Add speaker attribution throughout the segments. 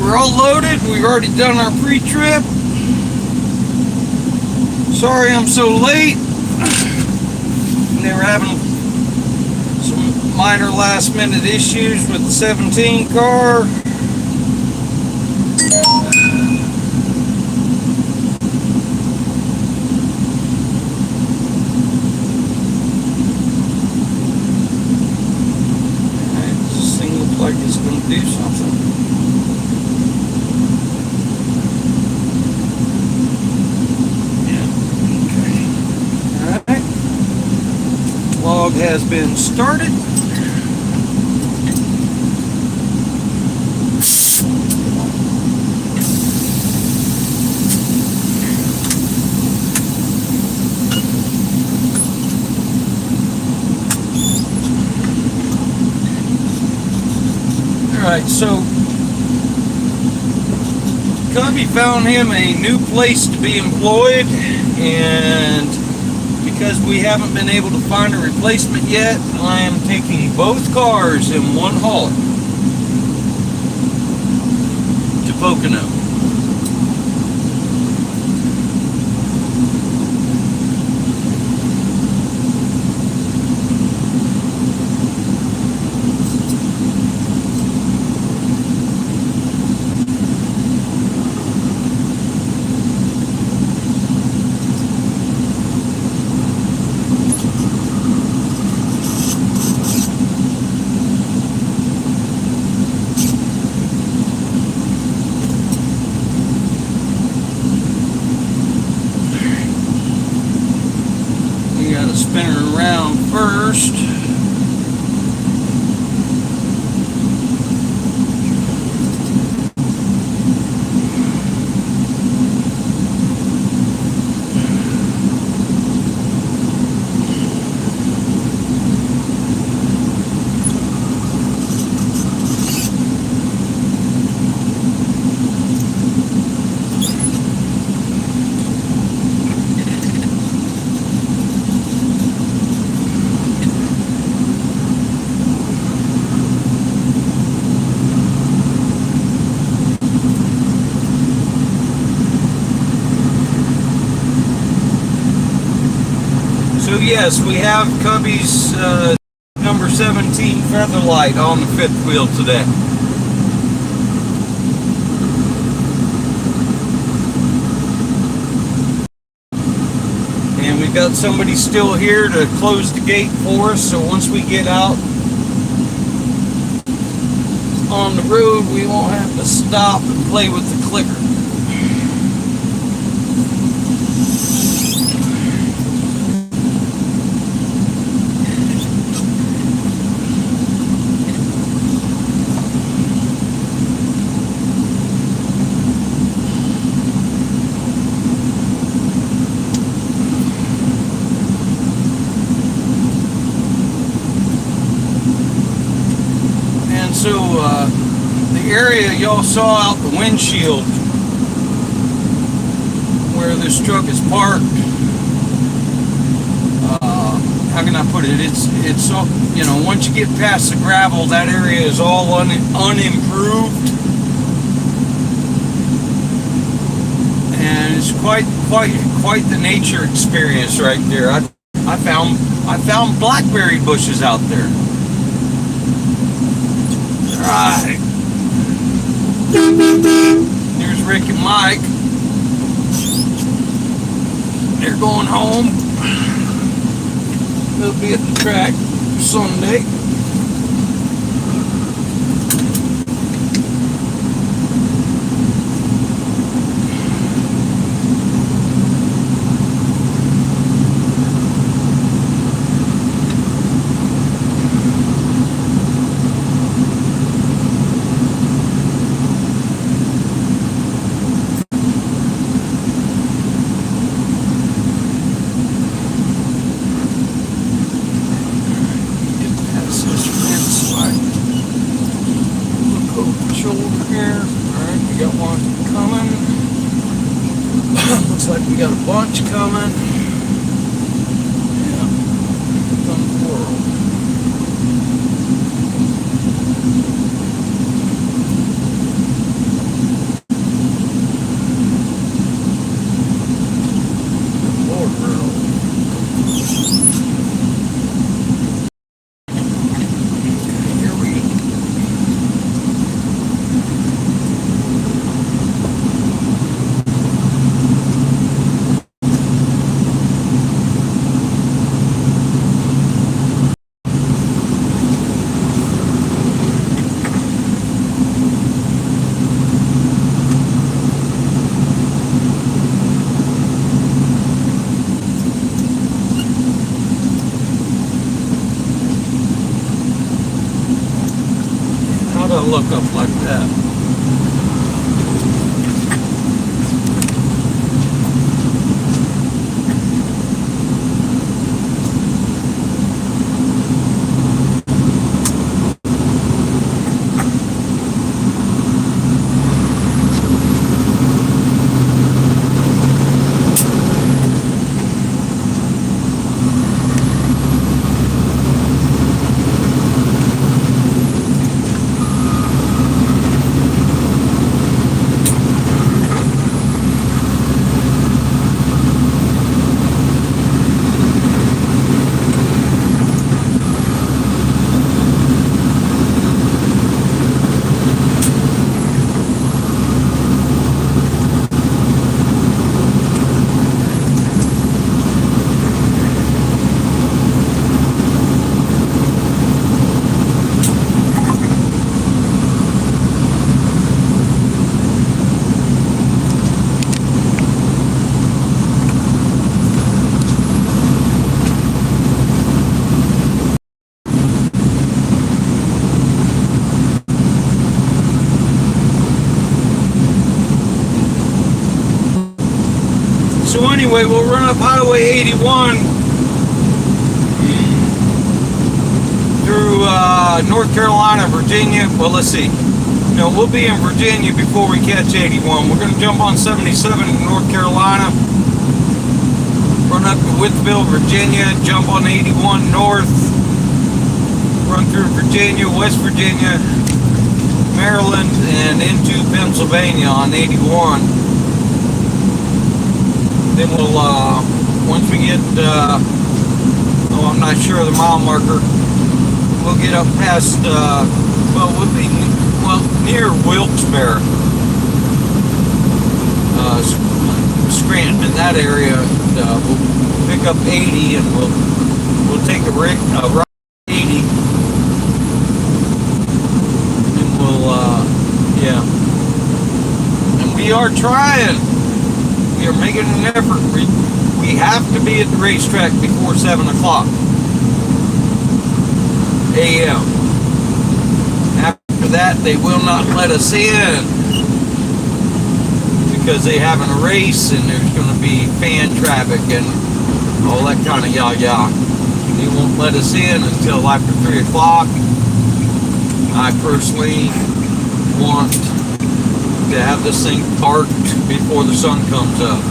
Speaker 1: we're all loaded. We've already done our pre-trip. Sorry I'm so late. They were having some minor last minute issues with the 17 car. This thing looks like it's going to do something. Log has been started. Alright, so Cubby found him a new place to be employed, and because we haven't been able to find a replacement yet, I am taking both cars in one haul to Pocono. Spin her around first. So yes, we have Cubby's number 17 Featherlight on the fifth wheel today. And we've got somebody still here to close the gate for us, so once we get out on the road, we won't have to stop and play with the clicker. So the area y'all saw out the windshield where this truck is parked, how can I put it? It's you know, once you get past the gravel, that area is all unimproved, and it's quite the nature experience right there. I found blackberry bushes out there. Right. There's Rick and Mike. They're going home. They'll be at the track Sunday. Looks like we got a bunch coming. Yeah, from the world. look up like that. So anyway, we'll run up Highway 81 through North Carolina, Virginia. Well, let's see. No, we'll be in Virginia before we catch 81. We're going to jump on 77 in North Carolina, run up to Whitfield, Virginia, jump on 81 north, run through Virginia, West Virginia, Maryland, and into Pennsylvania on 81. Then we'll, once we get, I'm not sure of the mile marker, we'll get up past, we'll be, near Wilkes-Barre, Scranton, in that area. We'll pick up 80 and we'll take a right 80. And we'll, and we are trying. We are making an effort. We have to be at the racetrack before 7 o'clock a.m. After that, they will not let us in because they're having a race and there's going to be fan traffic and all that kind of yah-yah. They won't let us in until after 3 o'clock. I personally want to have this thing parked before the sun comes up.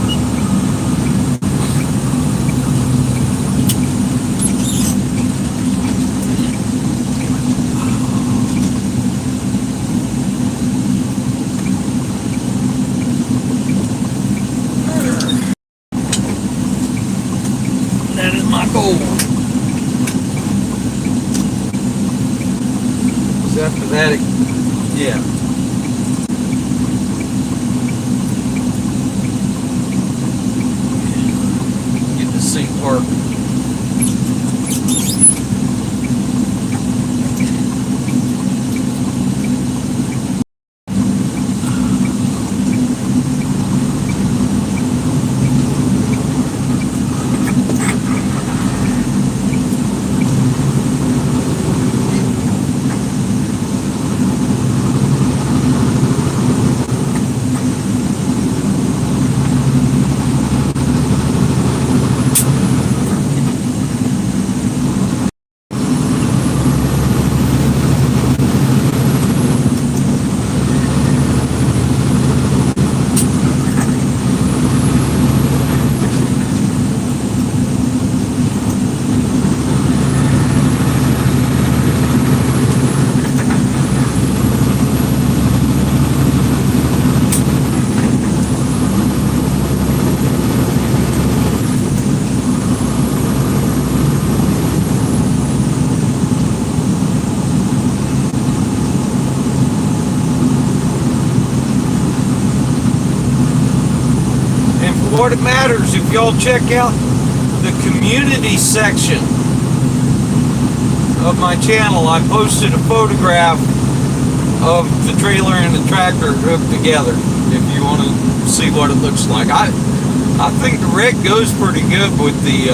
Speaker 1: That is my goal. So after that, yeah. Park. What it matters, if y'all check out the community section of my channel, I posted a photograph of the trailer and the tractor hooked together. If you want to see what it looks like, I think the rig goes pretty good with the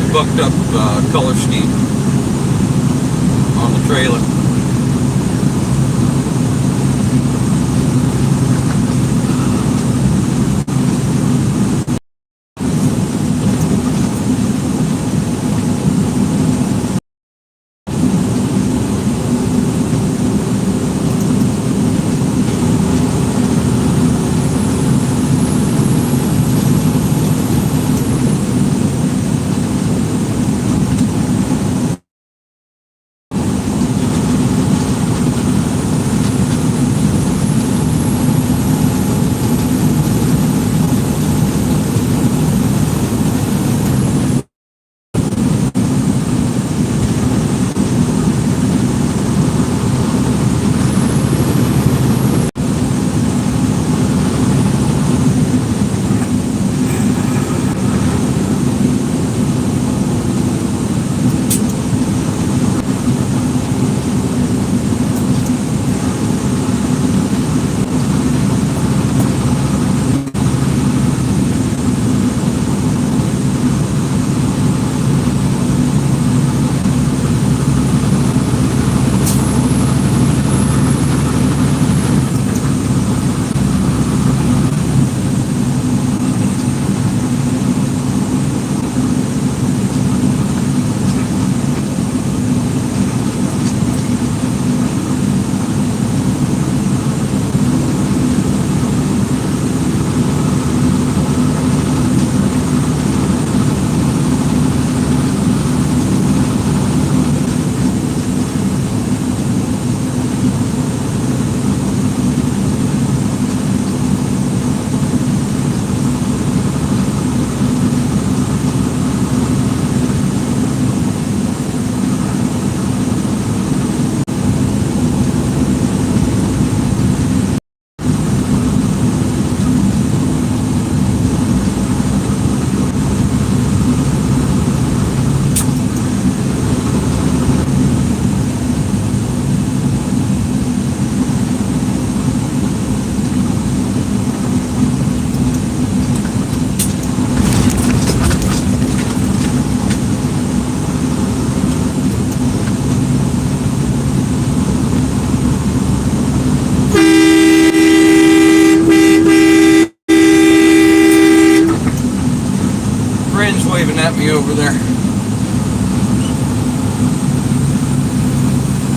Speaker 1: bucked up color scheme on the trailer.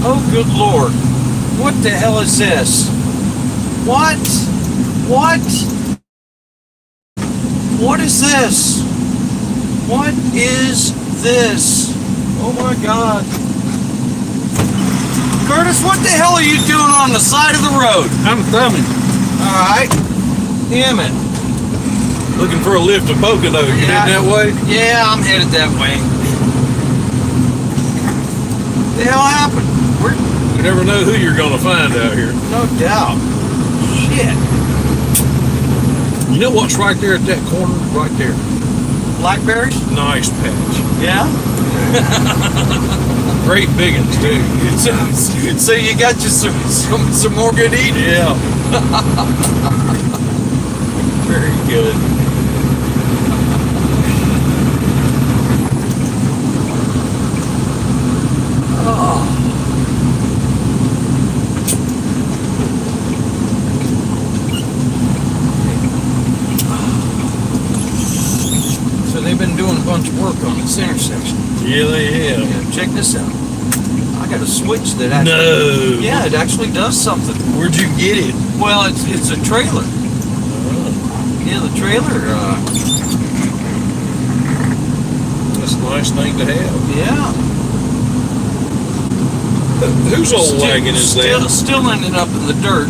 Speaker 1: Oh, good Lord. What the hell is this? What? What? What is this? What is this? Oh my God. Curtis, what the hell are you doing on the side of the road?
Speaker 2: I'm thumbing.
Speaker 1: Alright. Damn it.
Speaker 2: Looking for a lift to Pocono. You heading that way?
Speaker 1: Yeah, I'm headed that way. What the hell happened?
Speaker 2: You never know who you're going to find out here.
Speaker 1: No doubt. Shit.
Speaker 2: You know what's right there at that corner? Right there.
Speaker 1: Blackberries?
Speaker 2: Nice patch.
Speaker 1: Yeah?
Speaker 2: Great big ones, too.
Speaker 1: So you got you some more good eating?
Speaker 2: Yeah.
Speaker 1: Very good. Oh. So they've been doing a bunch of work on this intersection.
Speaker 2: Yeah, they have.
Speaker 1: Yeah, check this out. I got a switch that actually...
Speaker 2: No.
Speaker 1: Yeah, it actually does something.
Speaker 2: Where'd you get it?
Speaker 1: Well, it's a trailer. Yeah, the trailer.
Speaker 2: That's a nice thing to have.
Speaker 1: Yeah.
Speaker 2: Whose old wagon is that?
Speaker 1: Still ending up in the dirt.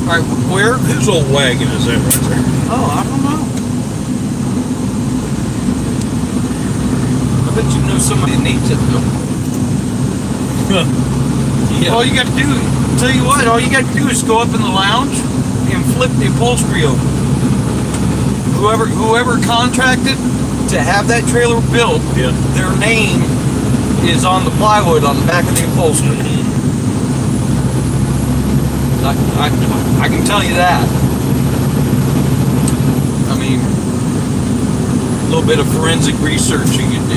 Speaker 1: All right, where?
Speaker 2: Whose old wagon is that right there?
Speaker 1: Oh, I don't know. I bet you know somebody that needs it though.
Speaker 2: Yeah.
Speaker 1: All you got to do, tell you what, all you got to do is go up in the lounge and flip the upholstery over. Whoever contracted to have that trailer built,
Speaker 2: Yeah.
Speaker 1: their name is on the plywood on the back of the upholstery. I can tell you that. I mean, a little bit of forensic research you can do.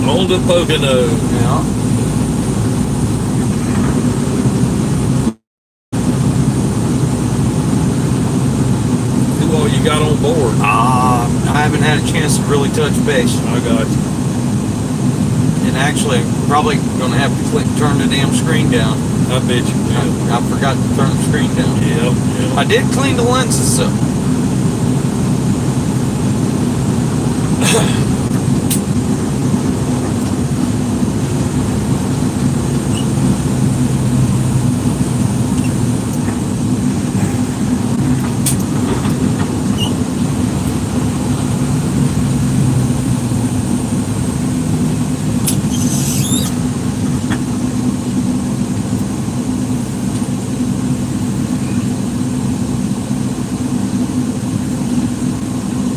Speaker 2: On to Pocono.
Speaker 1: Yeah.
Speaker 2: Who all you got on board?
Speaker 1: I haven't had a chance to really touch base.
Speaker 2: I got you.
Speaker 1: And actually, I'm probably going to have to turn the damn screen down.
Speaker 2: I bet you will.
Speaker 1: I forgot to turn the screen down.
Speaker 2: Yeah.
Speaker 1: I did clean the lenses, so.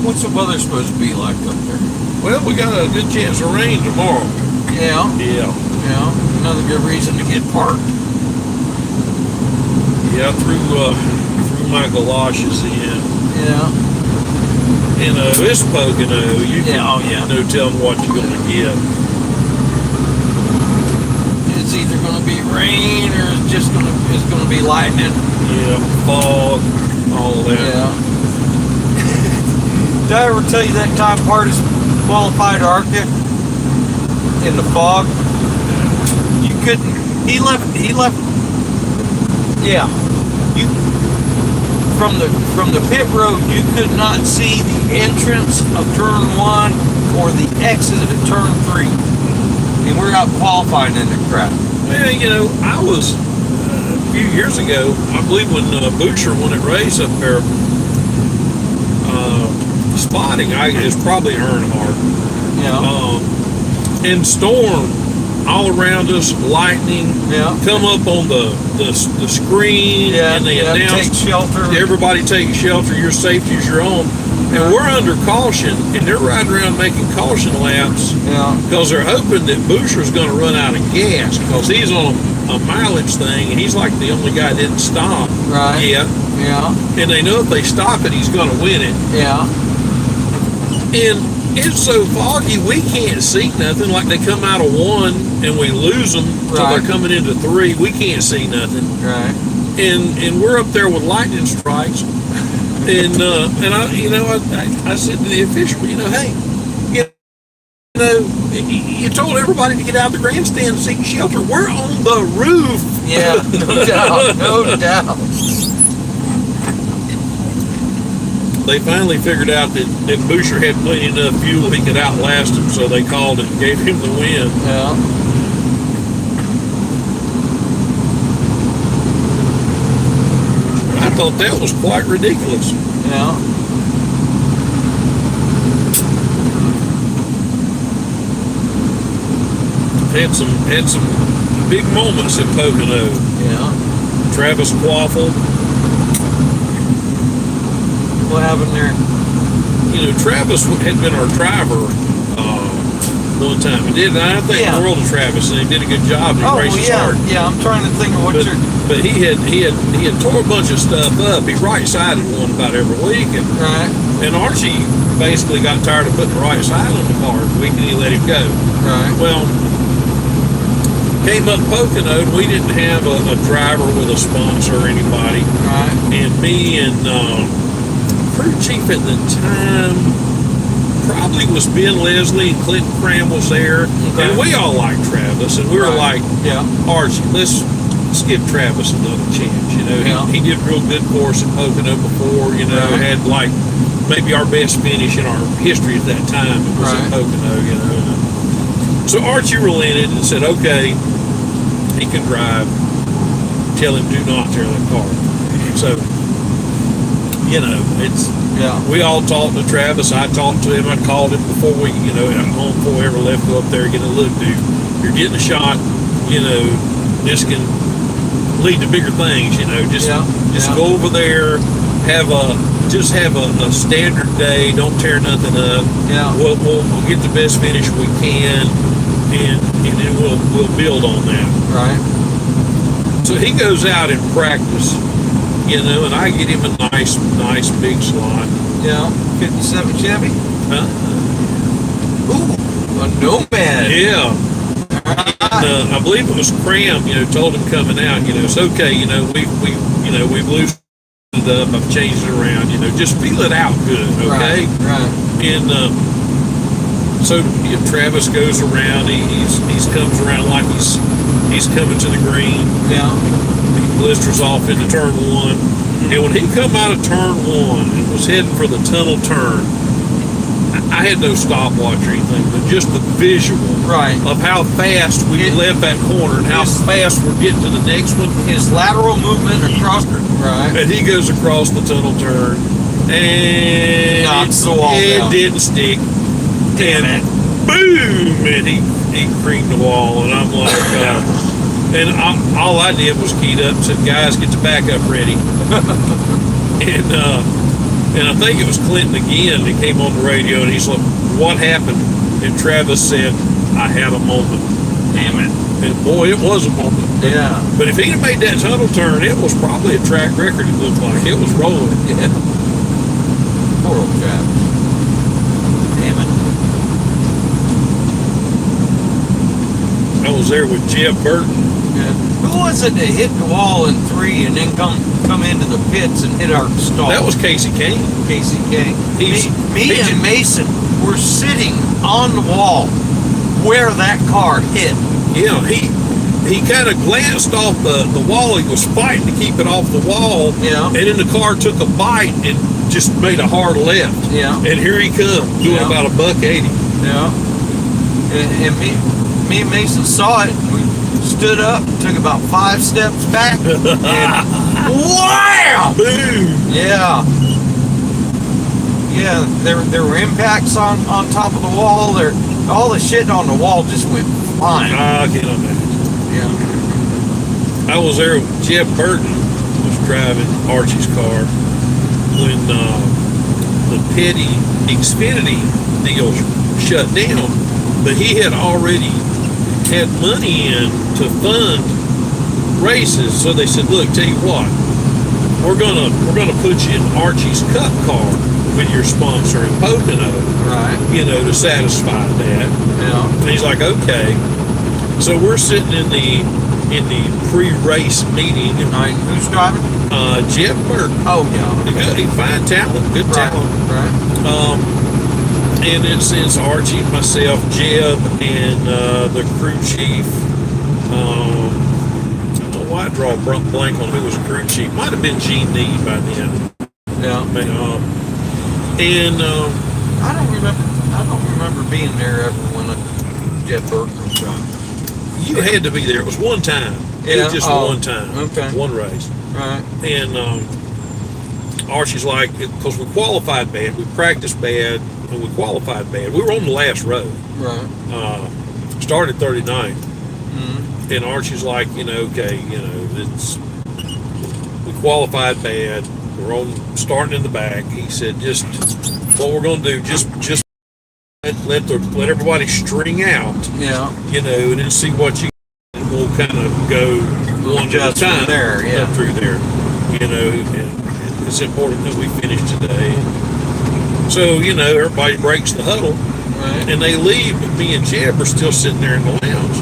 Speaker 1: What's the weather supposed to be like up there?
Speaker 2: Well, we got a good chance of rain tomorrow.
Speaker 1: Yeah.
Speaker 2: Yeah.
Speaker 1: Yeah. Another good reason to get parked.
Speaker 2: Yeah, threw my galoshes in.
Speaker 1: Yeah.
Speaker 2: And it's Pocono. You can no telling what you're gonna get.
Speaker 1: It's either gonna be rain or it's gonna be lightning.
Speaker 2: Yeah, fog, all that.
Speaker 1: Yeah. Did I ever tell you that time Partis qualified Arctic in the fog? You couldn't. He left. Yeah. You from the pit road, you could not see the entrance of turn 1 or the exit of turn 3, and we're out qualifying in the crap.
Speaker 2: Well, you know, I was a few years ago. I believe when Boucher won at race up there. Spotting, it's probably Earnhardt.
Speaker 1: Yeah.
Speaker 2: And storm all around us, lightning.
Speaker 1: Yeah.
Speaker 2: Come up on the screen, and they announce
Speaker 1: take shelter.
Speaker 2: Everybody take shelter. Your safety is your own. And we're under caution, and they're riding around making caution laps.
Speaker 1: Yeah.
Speaker 2: Because they're hoping that Boucher's going to run out of gas because he's on a mileage thing, and he's like the only guy that didn't stop yet.
Speaker 1: Yeah.
Speaker 2: And they know if they stop it, he's going to win it.
Speaker 1: Yeah.
Speaker 2: And it's so foggy, we can't see nothing. Like they come out of 1 and we lose them till they're coming into 3. We can't see nothing.
Speaker 1: Right.
Speaker 2: And we're up there with lightning strikes. And I said to the official, hey, you told everybody to get out of the grandstand and seek shelter. We're on the roof.
Speaker 1: Yeah, no doubt, no doubt.
Speaker 2: They finally figured out that Boucher had plenty enough fuel he could outlast him, so they called it and gave him the win.
Speaker 1: Yeah.
Speaker 2: I thought that was quite ridiculous.
Speaker 1: Yeah.
Speaker 2: Had some big moments at Pocono.
Speaker 1: Yeah.
Speaker 2: Travis Quaffle.
Speaker 1: What happened there?
Speaker 2: Travis had been our driver one time. He did, and I think the world of Travis, and he did a good job. He races hard.
Speaker 1: Yeah, I'm trying to think of what you're.
Speaker 2: But he had tore a bunch of stuff up. He right-sided one about every week, and Archie basically got tired of putting the right side on the car every week, and he let him go.
Speaker 1: Right.
Speaker 2: Well, came up Pocono, and we didn't have a driver with a sponsor or anybody.
Speaker 1: Right.
Speaker 2: And me and crew chief at the time probably was Ben Leslie, and Clinton Cram was there. Okay. And we all liked Travis, and we were like, Archie, let's give Travis another chance. He did real good for us at Pocono before, had like maybe our best finish in our history at that time. It was at Pocono, So Archie relented and said, okay, he can drive. Tell him do not tear that car. So, we all talked to Travis. I talked to him. I called him before we, before we ever left, go up there and get a look, dude. You're getting a shot, this can lead to bigger things, just go over there, have a standard day, don't tear nothing up. Yeah. We'll get the best finish we can, and then we'll build on that. Right. So he goes out in practice, and I get him a nice big slot. Yeah. 57 Chevy? Ooh, a Nomad. Yeah. I believe it was Cram, told him coming out, it's okay, we've loosened it up, I've changed it around, just feel it out good, okay? Right. And so Travis goes around, he comes around like he's coming to the green. Yeah. He blisters off into turn one. Mm-hmm. And when he come out of turn one and was heading for the tunnel turn, I had no stopwatch or anything, but just the visual of how fast we left that corner and how fast we're getting to the next one. His lateral movement across and he goes across the tunnel turn and knocks the wall down. It didn't stick. Damn it. Boom! And he creamed the wall, and I'm like, and all I did was keyed up and said, guys, get the backup ready. And I think it was Clinton again that came on the radio, and he's like, what happened? And Travis said, I had a moment. Damn it. And boy, it was a moment. Yeah. But if he'd have made that tunnel turn, it was probably a track record, it looked like. It was rolling. Yeah. Poor old Travis. Damn it. I was there with Jeff Burton. Yeah. Who was it that hit the wall in 3 and then come into the pits and hit our stall? That was Casey Kane. Casey Kane. Me and Mason were sitting on the wall where that car hit. Yeah, he kind of glanced off the wall. He was fighting to keep it off the wall. Yeah. And then the car took a bite and just made a hard left. Yeah. And here he comes, doing about $180. Yeah. And me and Mason saw it. We stood up, took about 5 steps back, and wow! Boom! Yeah. Yeah, there were impacts on top of the wall. All the shit on the wall just went flying. I can't imagine. Yeah. I was there with Jeff Burton, was driving Archie's car when the Petty Xfinity deal shut down, but he had already had money in to fund races, so they said, look, tell you what, we're gonna put you in Archie's Cup car with your sponsor in Pocono, right? To satisfy that. Yeah. And he's like, okay. So we're sitting in the pre-race meeting. Right. Who's driving? Jeff Burton. Oh yeah. Okay. Good, fine talent, good talent. Right. And it's Archie, myself, Jeb, and the crew chief. I don't know why I draw a blank on who was the crew chief. Might have been Gene Need by then.
Speaker 1: Yeah.
Speaker 2: And
Speaker 1: I don't remember being there ever when Jeff Burton was shot.
Speaker 2: you had to be there. It was one time. It was just one time.
Speaker 1: Okay.
Speaker 2: One race.
Speaker 1: Right.
Speaker 2: And Archie's like, because we qualified bad, we practiced bad, and we qualified bad. We were on the last road.
Speaker 1: Right.
Speaker 2: Started 39th.
Speaker 1: Mm-hmm.
Speaker 2: And Archie's like, okay, we qualified bad. We're on starting in the back. He said, just what we're going to do, just let everybody string out.
Speaker 1: Yeah.
Speaker 2: And then see what you. And we'll kind of go one at a time
Speaker 1: there. Yeah.
Speaker 2: Up through there. And it's important that we finish today. So everybody breaks the huddle,
Speaker 1: right.
Speaker 2: and they leave, but me and Jeb are still sitting there in the lounge.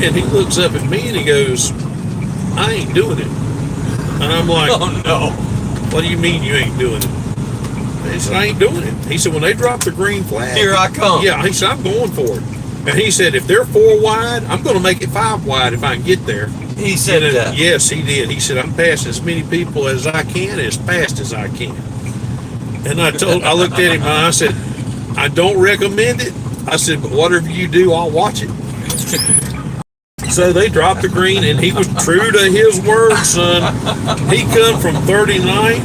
Speaker 2: And he looks up at me and he goes, "I ain't doing it." And I'm like,
Speaker 1: "Oh no!
Speaker 2: What do you mean you ain't doing it?" He said, "I ain't doing it." He said, "When they drop the green flag,
Speaker 1: here I come."
Speaker 2: Yeah, he said, "I'm going for it." And he said, "If they're 4 wide, I'm going to make it 5 wide if I can get there."
Speaker 1: He said that.
Speaker 2: Yes, he did. He said, "I'm passing as many people as I can, as fast as I can." And I looked at him and I said, "I don't recommend it." I said, "But whatever you do, I'll watch it." So they dropped the green, and he was true to his word, son. He come from 39th,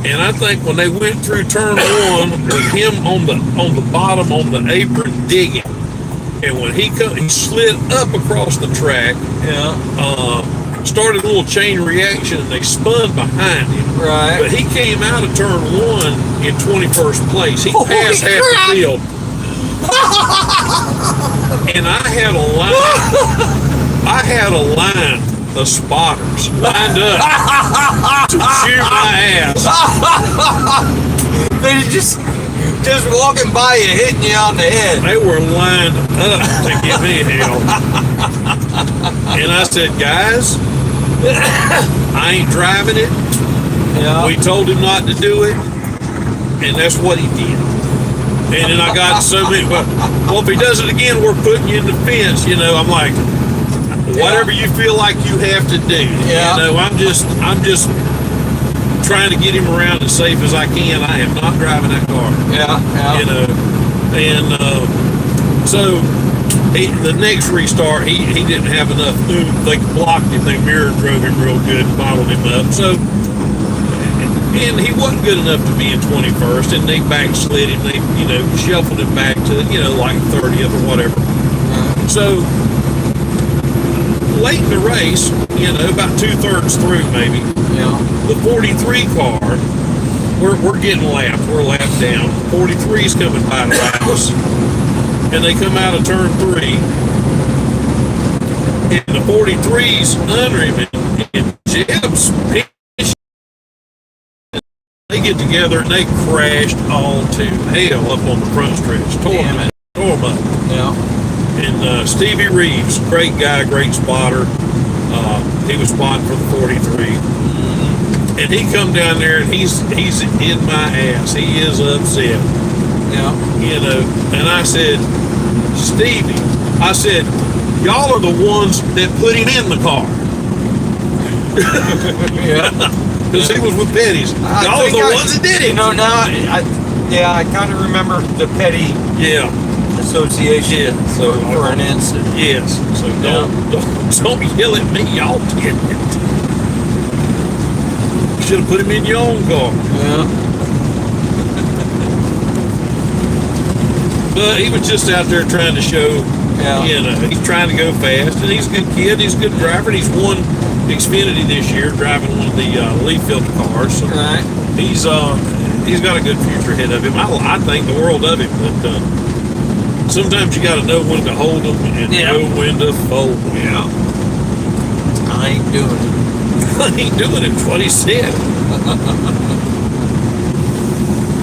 Speaker 2: and I think when they went through turn 1 with him on the bottom on the apron digging, and when he slid up across the track, started a little chain reaction, and they spun behind him.
Speaker 1: Right.
Speaker 2: But he came out of turn 1 in 21st place. He passed half the field. And I had a line of spotters lined up to shoot my ass.
Speaker 1: They just walking by you, hitting you on the head.
Speaker 2: They were lined up to give me hell. And I said, "Guys, I ain't driving it."
Speaker 1: Yeah.
Speaker 2: We told him not to do it, and that's what he did. And then I got so many, well, if he does it again, we're putting you in the fence. I'm like, whatever you feel like you have to do.
Speaker 1: Yeah.
Speaker 2: I'm just trying to get him around as safe as I can. I am not driving that car.
Speaker 1: Yeah.
Speaker 2: And so the next restart, he didn't have enough oomph. They blocked him. They mirror drove him real good, bottled him up. So. And he wasn't good enough to be in 21st, and they backslid him. They, shuffled him back to, like 30th or whatever. So, late in the race, about 2/3 through maybe, the 43 car, we're getting lapped. We're lapped down. 43's coming by to lap us, and they come out of turn 3, and the 43's under him, and Jeb's. They get together and they crashed all to hell up on the front stretch. Tore them up.
Speaker 1: Yeah.
Speaker 2: And Stevie Reeves, great guy, great spotter. He was spotting for the 43. Mm-hmm. And he come down there and he's in my ass. He is upset.
Speaker 1: Yeah.
Speaker 2: And I said, "Stevie," I said, "y'all are the ones that put him in the car."
Speaker 1: Yeah.
Speaker 2: Because he was with Petty's. Y'all are the ones that did it.
Speaker 1: Now I kind of remember the Petty association for an instant.
Speaker 2: Yes. So don't yell at me. Y'all did it. You should have put him in your own car.
Speaker 1: Yeah.
Speaker 2: But he was just out there trying to show, he's trying to go fast, and he's a good kid. He's a good driver. And he's won Xfinity this year, driving one of the Leaf filter cars. So
Speaker 1: right.
Speaker 2: He's got a good future ahead of him. I think the world of him, but sometimes you got to know when to hold them and know when to fold them.
Speaker 1: Yeah. I ain't doing it.
Speaker 2: I ain't doing it. It's what he said.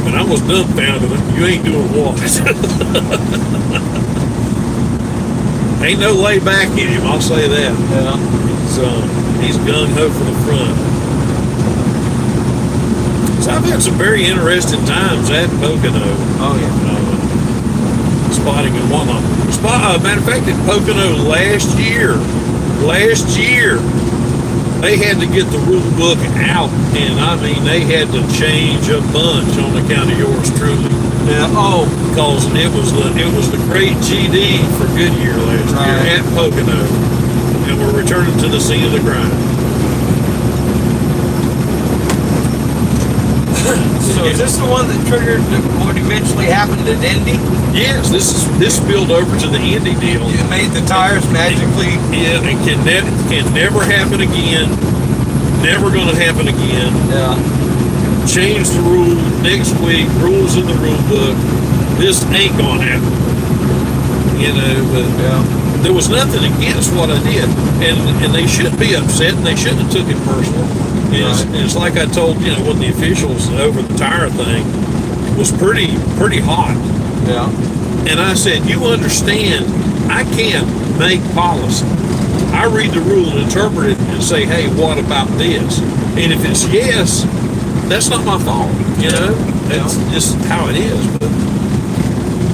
Speaker 2: And I was dumbfounded. You ain't doing what? Ain't no lay back in him. I'll say that.
Speaker 1: Yeah.
Speaker 2: He's gung-ho for the front. So I've had some very interesting times at Pocono.
Speaker 1: Oh, yeah.
Speaker 2: spotting and whatnot. Matter of fact, at Pocono last year, they had to get the rule book out, and I mean, they had to change a bunch on account of yours truly.
Speaker 1: Yeah. Oh,
Speaker 2: Because it was the great GD for Goodyear last year at Pocono, and we're returning to the scene of the crime.
Speaker 1: so is this the one that triggered what eventually happened at Indy?
Speaker 2: Yes, this spilled over to the Indy deal.
Speaker 1: You made the tires magically.
Speaker 2: Yeah, it can never happen again. Never going to happen again.
Speaker 1: Yeah.
Speaker 2: Change the rule next week. Rules in the rule book. This ain't going to happen. You know, but there was nothing against what I did, and they shouldn't be upset, and they shouldn't have took it personal. And it's like I told one of the officials over the tire thing was pretty hot.
Speaker 1: Yeah.
Speaker 2: And I said, you understand, I can't make policy. I read the rule and interpret it and say, hey, what about this? And if it's yes, that's not my fault, That's just how it is.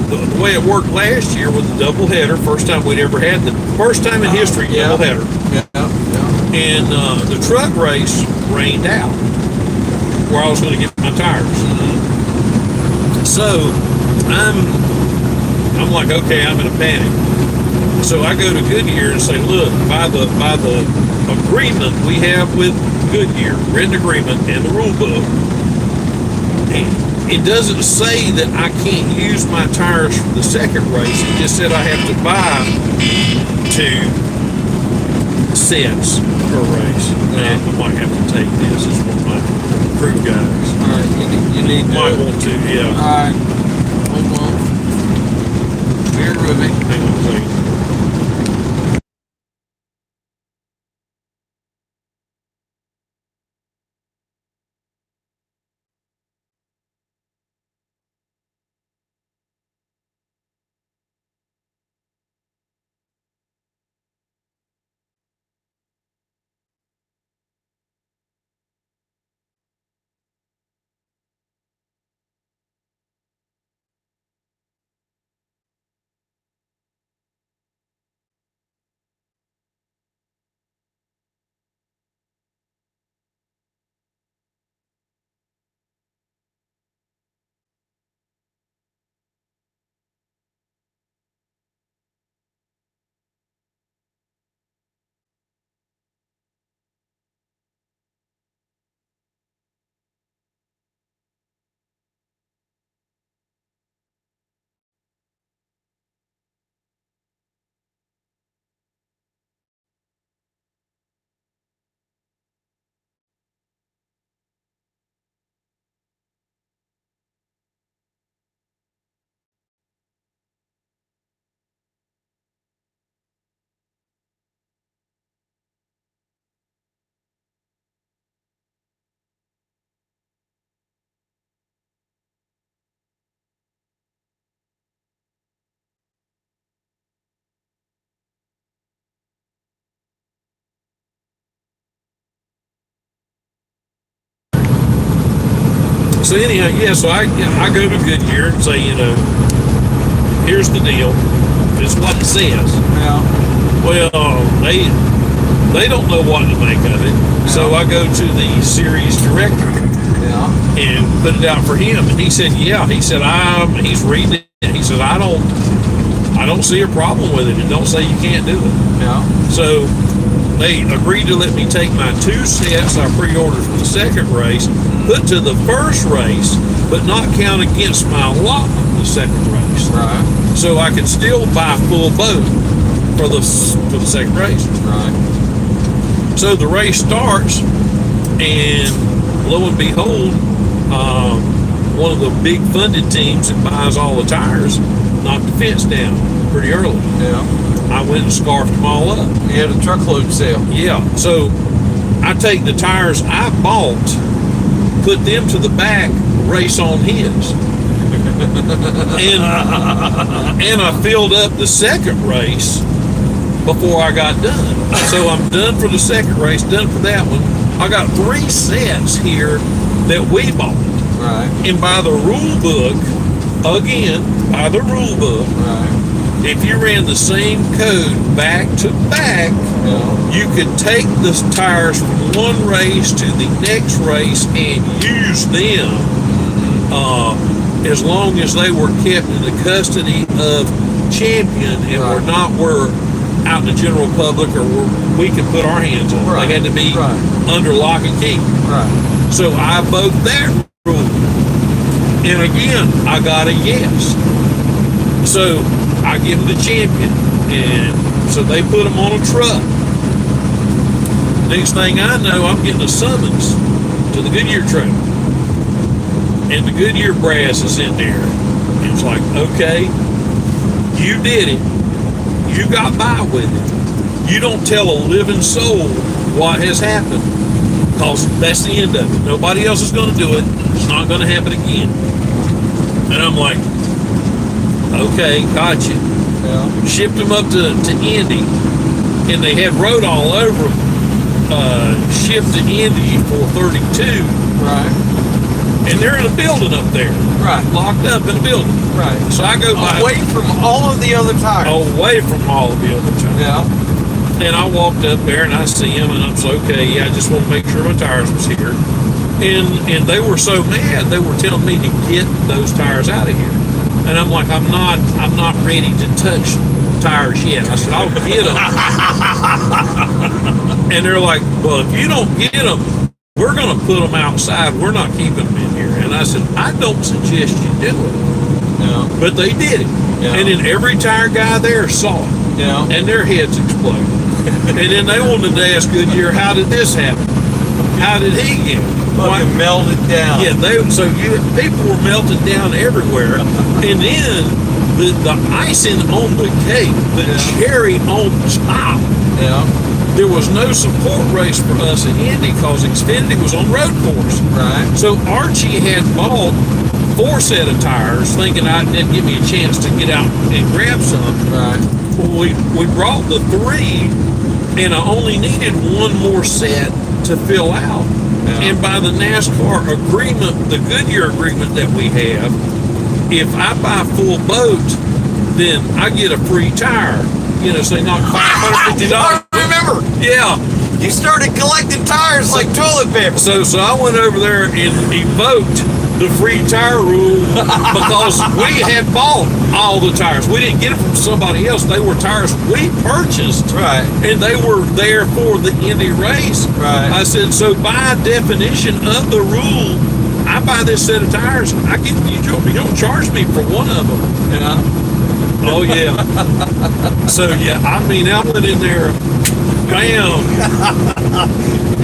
Speaker 2: But the way it worked last year with the double header, first time in history, double header. And the truck race rained out where I was going to get my tires. So I'm like, okay, I'm in a panic. So I go to Goodyear and say, look, by the agreement we have with Goodyear, written agreement and the rule book, it doesn't say that I can't use my tires for the second race. It just said I have to buy 2 sets per race. And I might have to take this as one of my crew guys.
Speaker 1: All right, you need to.
Speaker 2: Might want to, yeah.
Speaker 1: All right. Hold on. Bear with me.
Speaker 2: Hang on a second. So anyhow, so I go to Goodyear and say, here's the deal. It's what it says.
Speaker 1: Yeah.
Speaker 2: Well, they don't know what to make of it. Yeah. So I go to the series director and put it out for him. And he said, he's reading it. He said, I don't see a problem with it. And don't say you can't do it.
Speaker 1: Yeah.
Speaker 2: So they agreed to let me take my 2 sets I pre-ordered for the second race, put to the first race, but not count against my allotment for the second race.
Speaker 1: Right.
Speaker 2: So I can still buy full boat for the second race.
Speaker 1: Right.
Speaker 2: So the race starts, and lo and behold, one of the big funded teams that buys all the tires knocked the fence down pretty early.
Speaker 1: Yeah.
Speaker 2: I went and scarfed them all up.
Speaker 1: You had a truckload sale.
Speaker 2: Yeah. So I take the tires I bought, put them to the back, race on his. and I filled up the second race before I got done. So I'm done for the second race, done for that one. I got 3 sets here that we bought.
Speaker 1: Right.
Speaker 2: And by the rule book, again, by the rule book, if you ran the same code back to back, you could take the tires from one race to the next race and use them as long as they were kept in the custody of champion and were out in the general public or we could put our hands on. They had to be under lock and key. So I broke that rule. And again, I got a yes. So I give them the champion. And so they put them on a truck. Next thing I know, I'm getting a summons to the Goodyear trailer. And the Goodyear brass is in there. And it's like, okay, you did it. You got by with it. You don't tell a living soul what has happened. Because that's the end of it. Nobody else is going to do it. It's not going to happen again. And I'm like, okay, gotcha. Shipped them up to Indy. And they had road all over them. Shipped to Indy for 32. And they're in a building up there. Locked up in a building. So I go by.
Speaker 1: Away from all of the other tires.
Speaker 2: Away from all of the other tires. And I walked up there and I see him and I'm so, okay, I just want to make sure my tires was here. And they were so mad, they were telling me to get those tires out of here. And I'm like, I'm not ready to touch tires yet. I said, I'll get them. And they're like, well, if you don't get them, we're going to put them outside. We're not keeping them in here. And I said, I don't suggest you do it. But they did it. And then every tire guy there saw it. And their heads exploded. And then they wanted to ask Goodyear, how did this happen? How did he get it?
Speaker 1: Fucking melted down.
Speaker 2: People were melted down everywhere. And then the icing on the cake, the cherry on top. There was no support race for us in Indy because Xfinity was on road course. So Archie had bought 4 set of tires, thinking that'd give me a chance to get out and grab some. We brought the 3, and I only needed 1 more set to fill out. And by the NASCAR agreement, the Goodyear agreement that we have, if I buy full boat, then I get a free tire. So they knock $550.
Speaker 1: I remember. You started collecting tires like toilet paper.
Speaker 2: So I went over there and evoked the free tire rule because we had bought all the tires. We didn't get it from somebody else. They were tires we purchased. And they were there for the Indy race. I said, so by definition of the rule, I buy this set of tires. You don't charge me for one of them. Oh yeah. So I went in there, bam.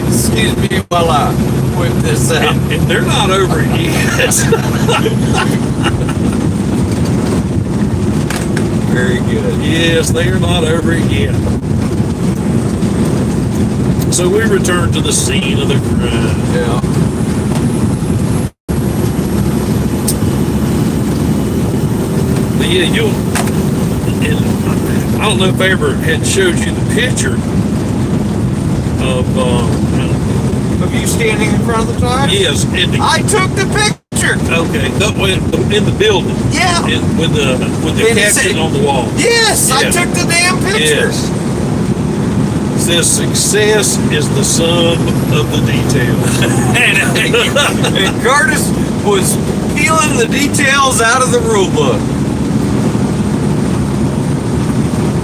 Speaker 1: Excuse me while I whip this out.
Speaker 2: And they're not over it yet.
Speaker 1: Very good.
Speaker 2: Yes, they are not over it yet. So we return to the scene of the crime. But and I don't know if I ever had showed you the picture of
Speaker 1: you standing in front of the tire?
Speaker 2: Yes.
Speaker 1: I took the picture.
Speaker 2: Okay. In the building. And with the caption on the wall.
Speaker 1: Yes, I took the damn picture.
Speaker 2: Yes. It says success is the sum of the details.
Speaker 1: and Curtis was peeling the details out of the rule book.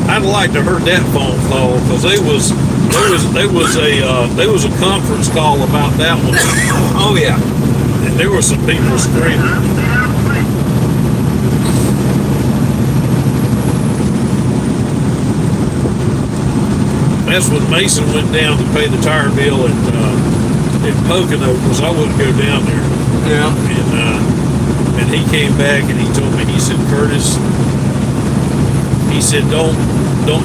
Speaker 2: I'd like to heard that phone call because there was a conference call about that one.
Speaker 1: Oh yeah,
Speaker 2: and there were some people screaming. That's when Mason went down to pay the tire bill at Pocono because I wouldn't go down there. And he came back and he told me, he said, Curtis, he said, don't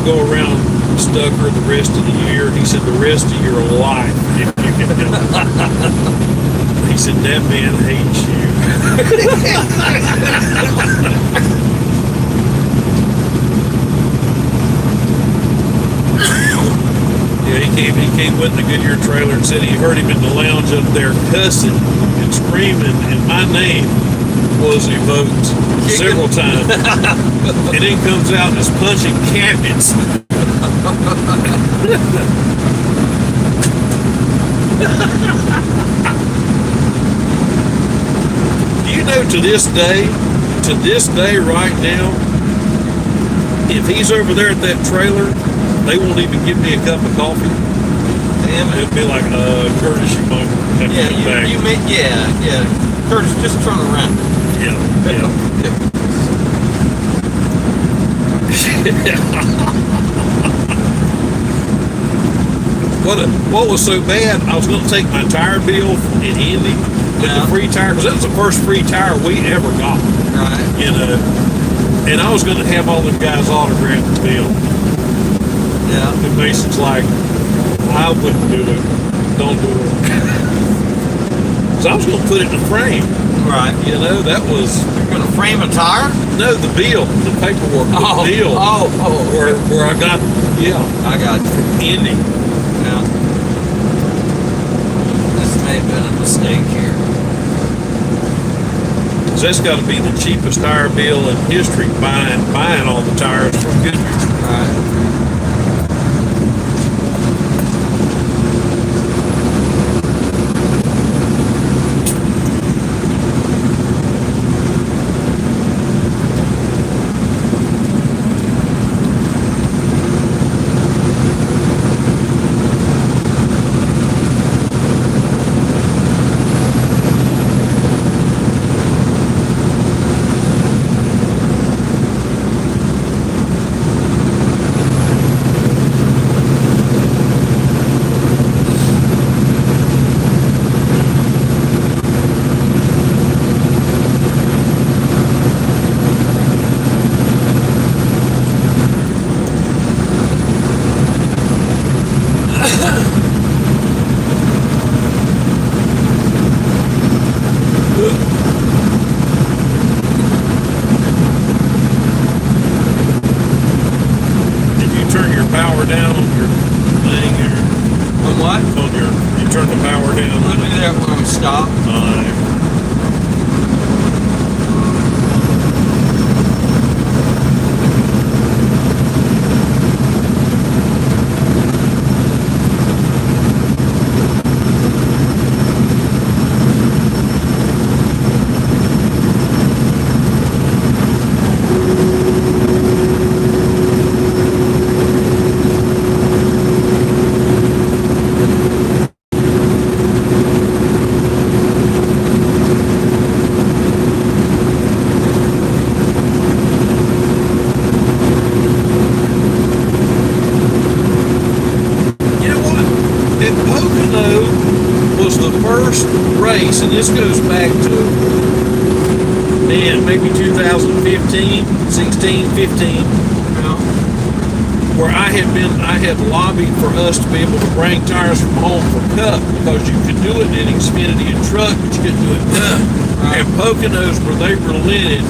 Speaker 2: go around Stucker the rest of the year. He said, the rest of your life, if you can help it. He said, that man hates you. He came with the Goodyear trailer and said he heard him in the lounge up there cussing and screaming in my name. was evoked several times. And then comes out and is punching cabinets. You know, to this day right now, if he's over there at that trailer, they won't even give me a cup of coffee.
Speaker 1: Damn it.
Speaker 2: It'd be like, Curtis, you might have to come back.
Speaker 1: Yeah. Curtis, just turn around.
Speaker 2: Yeah. What was so bad, I was going to take my tire bill in Indy, but the free tire, because that was the first free tire we ever got.
Speaker 1: Right.
Speaker 2: You know, and I was going to have all them guys autograph the bill.
Speaker 1: Yeah.
Speaker 2: And Mason's like, I wouldn't do it. Don't do it. So I was going to put it in a frame.
Speaker 1: Right.
Speaker 2: You know, that was...
Speaker 1: You're going to frame a tire?
Speaker 2: No, the bill, the paperwork, the bill. Where I got,
Speaker 1: I got you.
Speaker 2: Indy.
Speaker 1: Yeah. This may have been a mistake here.
Speaker 2: So that's got to be the cheapest tire bill in history, buying all the tires from Goodrich.
Speaker 1: Right.
Speaker 2: And this goes back to, maybe 2015, 16, 15, where I had lobbied for us to be able to bring tires from home for Cup, because you could do it in Xfinity and truck, but you couldn't do it in Cup. And Poconos, where they relented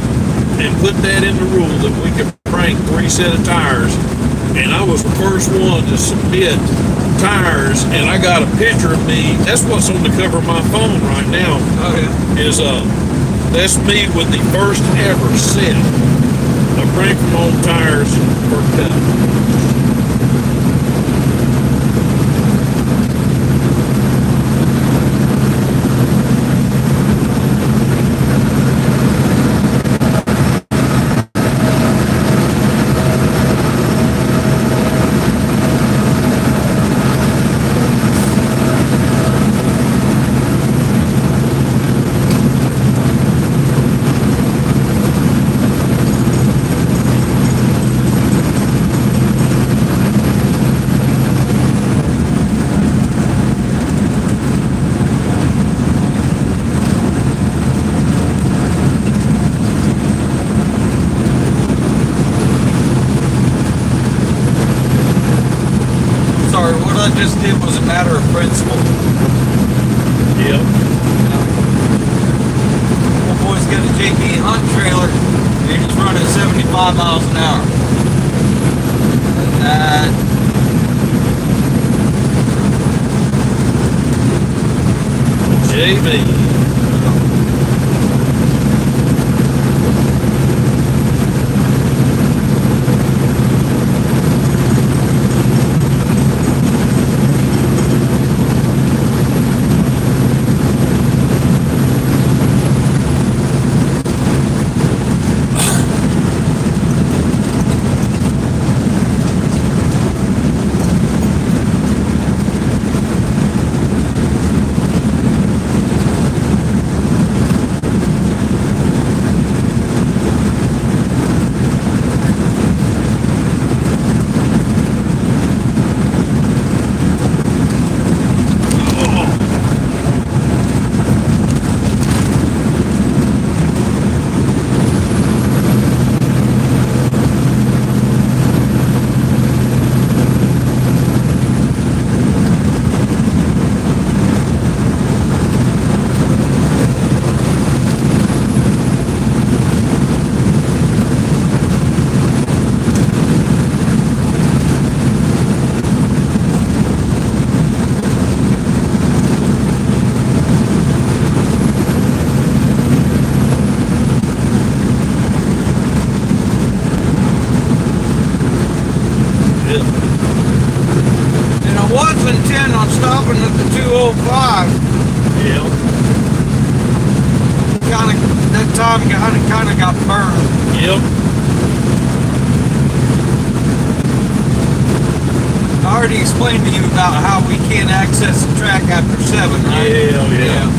Speaker 2: and put that in the rule that we could bring 3 sets of tires. And I was the first one to submit tires, and I got a picture of me. That's what's on the cover of my phone right now. Is that's me with the first ever set of bring from home tires for Cup.
Speaker 1: It was a matter of principle.
Speaker 2: Yep.
Speaker 1: My boy's got a JP Hunt trailer, and he's running 75 miles an hour.
Speaker 2: JB.
Speaker 1: was intent on stopping at the 205.
Speaker 2: Yeah.
Speaker 1: That time kind of got burned.
Speaker 2: Yep.
Speaker 1: I already explained to you about how we can't access the track after 7, right?
Speaker 2: Yeah.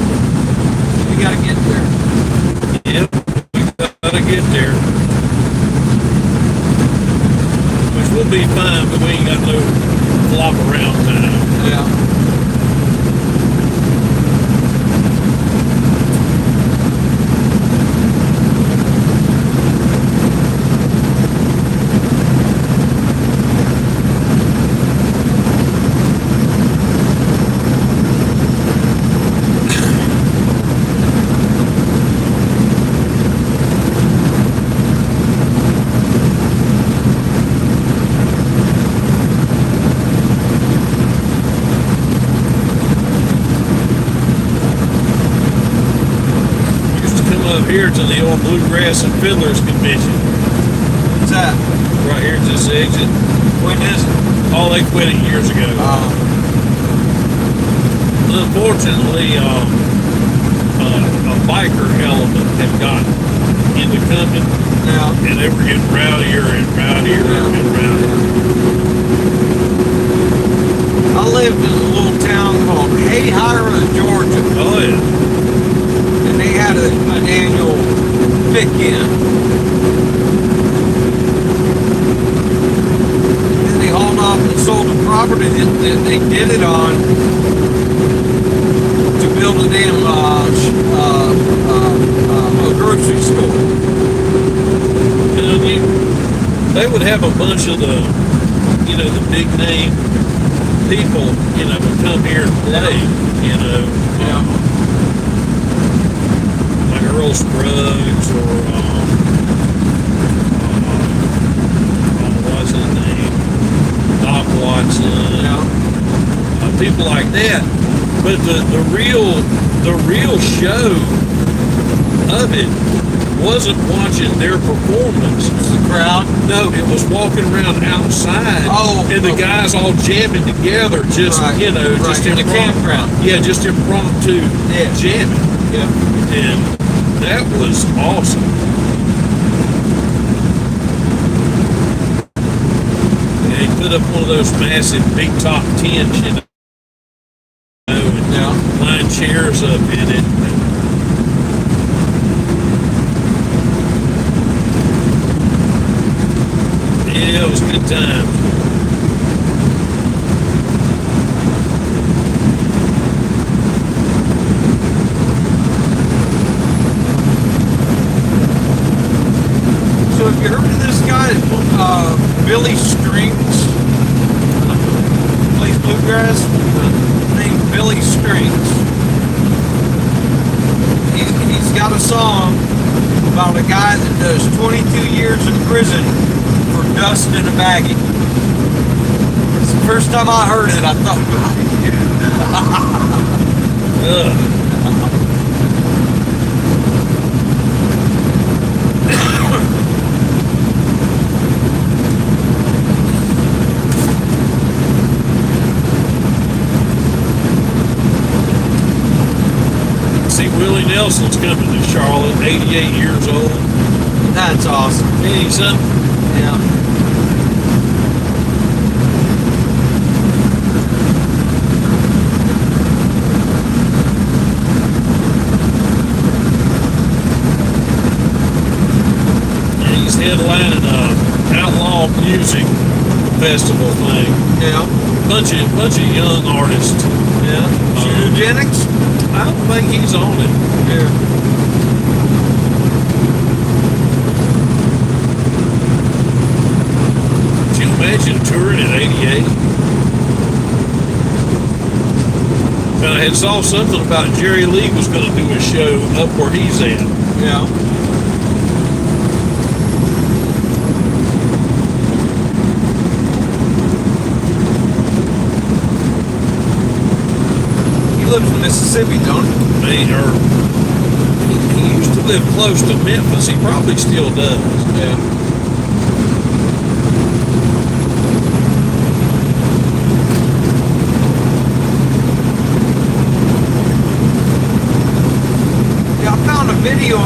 Speaker 1: We gotta get there.
Speaker 2: Yep. We gotta get there. Which will be fine, but we ain't got no flop around time.
Speaker 1: Yeah.
Speaker 2: Here to the old Bluegrass and Fiddlers Convention.
Speaker 1: What's that?
Speaker 2: Right here at this exit.
Speaker 1: When is it?
Speaker 2: Oh, they quit it years ago. Unfortunately, a biker element had gotten into coming, and they were getting rowdier and rowdier and rowdier.
Speaker 1: I lived in a little town called Hayhira, Georgia.
Speaker 2: Oh, yeah.
Speaker 1: And they had an annual pick-in. And they hauled off and sold the property that they did it on to build a damn a grocery store.
Speaker 2: And they would have a bunch of the big name people, would come here and play, Earl Scruggs or what's his name, Doc Watson, people like that. But the real show of it wasn't watching their performance.
Speaker 1: The crowd?
Speaker 2: No, it was walking around outside, and the guys all jamming together, just just
Speaker 1: in the campground.
Speaker 2: Yeah, just impromptu jamming.
Speaker 1: Yeah,
Speaker 2: and that was awesome. Yeah, he put up one of those massive big top tents, and line chairs up in it. Yeah, it was a good time.
Speaker 1: So have you heard of this guy, Billy Strings? Plays bluegrass? Named Billy Strings. He's got a song about a guy that does 22 years in prison for dust in a baggie. It's the first time I heard it, I thought,
Speaker 2: See, Willie Nelson's coming to Charlotte, 88 years old.
Speaker 1: that's awesome.
Speaker 2: Hey, son.
Speaker 1: Yeah.
Speaker 2: He's headlining a outlaw music festival thing.
Speaker 1: Yeah.
Speaker 2: Bunch of young artists.
Speaker 1: Yeah. Eugenics?
Speaker 2: I don't think he's on it.
Speaker 1: Yeah.
Speaker 2: Can you imagine touring at 88? And I had saw something about Jerry Lee was going to do a show up where he's at.
Speaker 1: Yeah. He lives in Mississippi, don't he?
Speaker 2: He used to live close to Memphis. He probably still does.
Speaker 1: Yeah.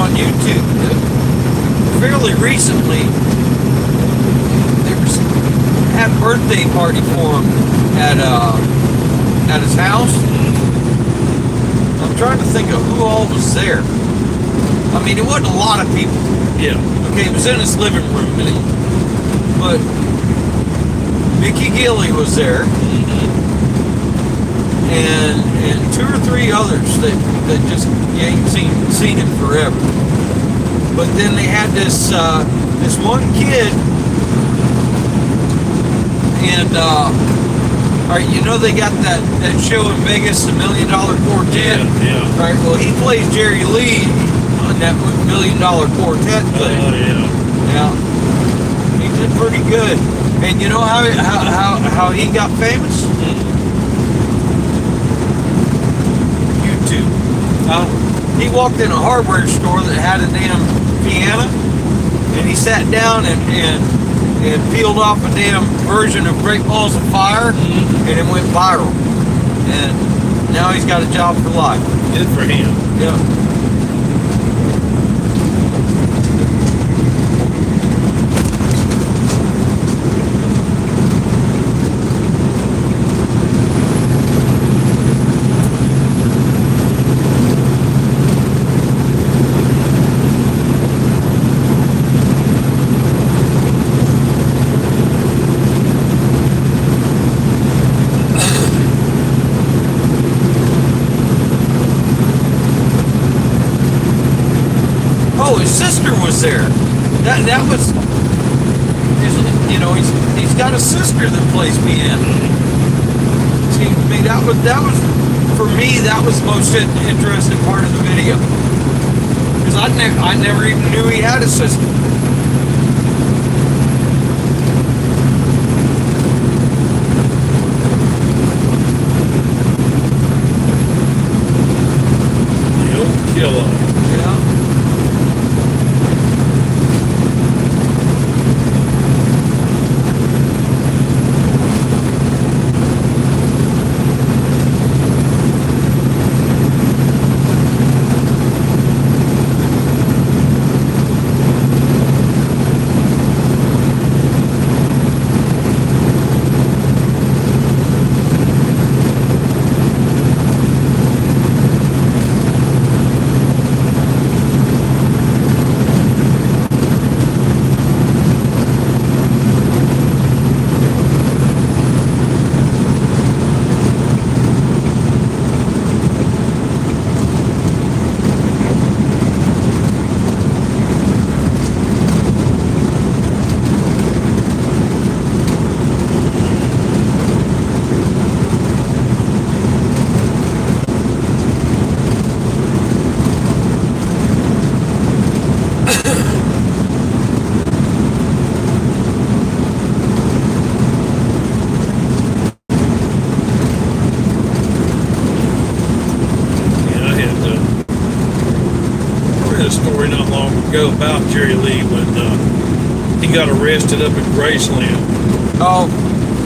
Speaker 1: on YouTube that fairly recently there was had a birthday party for him at his house. I'm trying to think of who all was there. I mean, it wasn't a lot of people.
Speaker 2: Yeah.
Speaker 1: Okay, it was in his living room, but Mickey Gilley was there, and 2 or 3 others that just you ain't seen him forever. But then they had this one kid, and all right, you know they got that show in Vegas, the $1 Million Quartet.
Speaker 2: Yeah.
Speaker 1: All right, well he plays Jerry Lee on that $1 Million Quartet thing.
Speaker 2: Oh yeah.
Speaker 1: Yeah, he did pretty good. And you know how he got famous? YouTube. He walked in a hardware store that had a damn piano, and he sat down and peeled off a damn version of Great Balls of Fire, and it went viral. And now he's got a job for life.
Speaker 2: Good for him.
Speaker 1: Yeah. His sister was there. That was, you know, he's got a sister that plays piano. See, I mean, that was for me, that was the most interesting part of the video, because I never even knew he had a sister.
Speaker 2: The old killer.
Speaker 1: Yeah.
Speaker 2: Ago about Jerry Lee when he got arrested up in Graceland.
Speaker 1: Oh,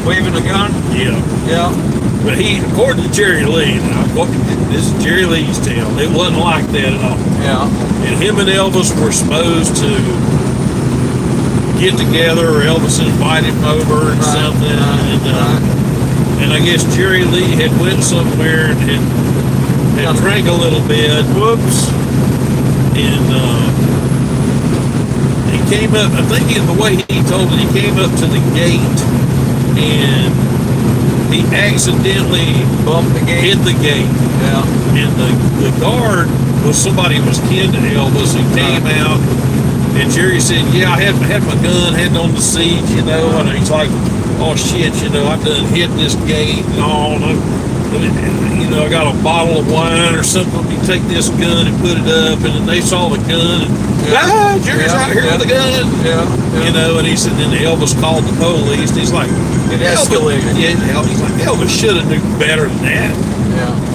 Speaker 1: waving a gun?
Speaker 2: Yeah.
Speaker 1: Yeah.
Speaker 2: But according to Jerry Lee, now, this is Jerry Lee's tale, it wasn't like that at all.
Speaker 1: Yeah.
Speaker 2: And him and Elvis were supposed to get together, or Elvis invited him over and something. And I guess Jerry Lee had went somewhere and had drank a little bit. Whoops. And he came up, I think the way he told it, he came up to the gate and he accidentally
Speaker 1: bumped the gate.
Speaker 2: Hit the gate.
Speaker 1: Yeah.
Speaker 2: And the guard was somebody who was kin to Elvis, who came out, and Jerry said, yeah, I had my gun, had it on the seat, you know, and he's like, oh shit, you know, I done hit this gate and all, and, you know, I got a bottle of wine or something, let me take this gun and put it up, and then they saw the gun, and Jerry's out here with the gun, you know, and he said, then Elvis called the police, and he's like,
Speaker 1: it escalated.
Speaker 2: Yeah, he's like, Elvis should have knew better than that.
Speaker 1: Yeah.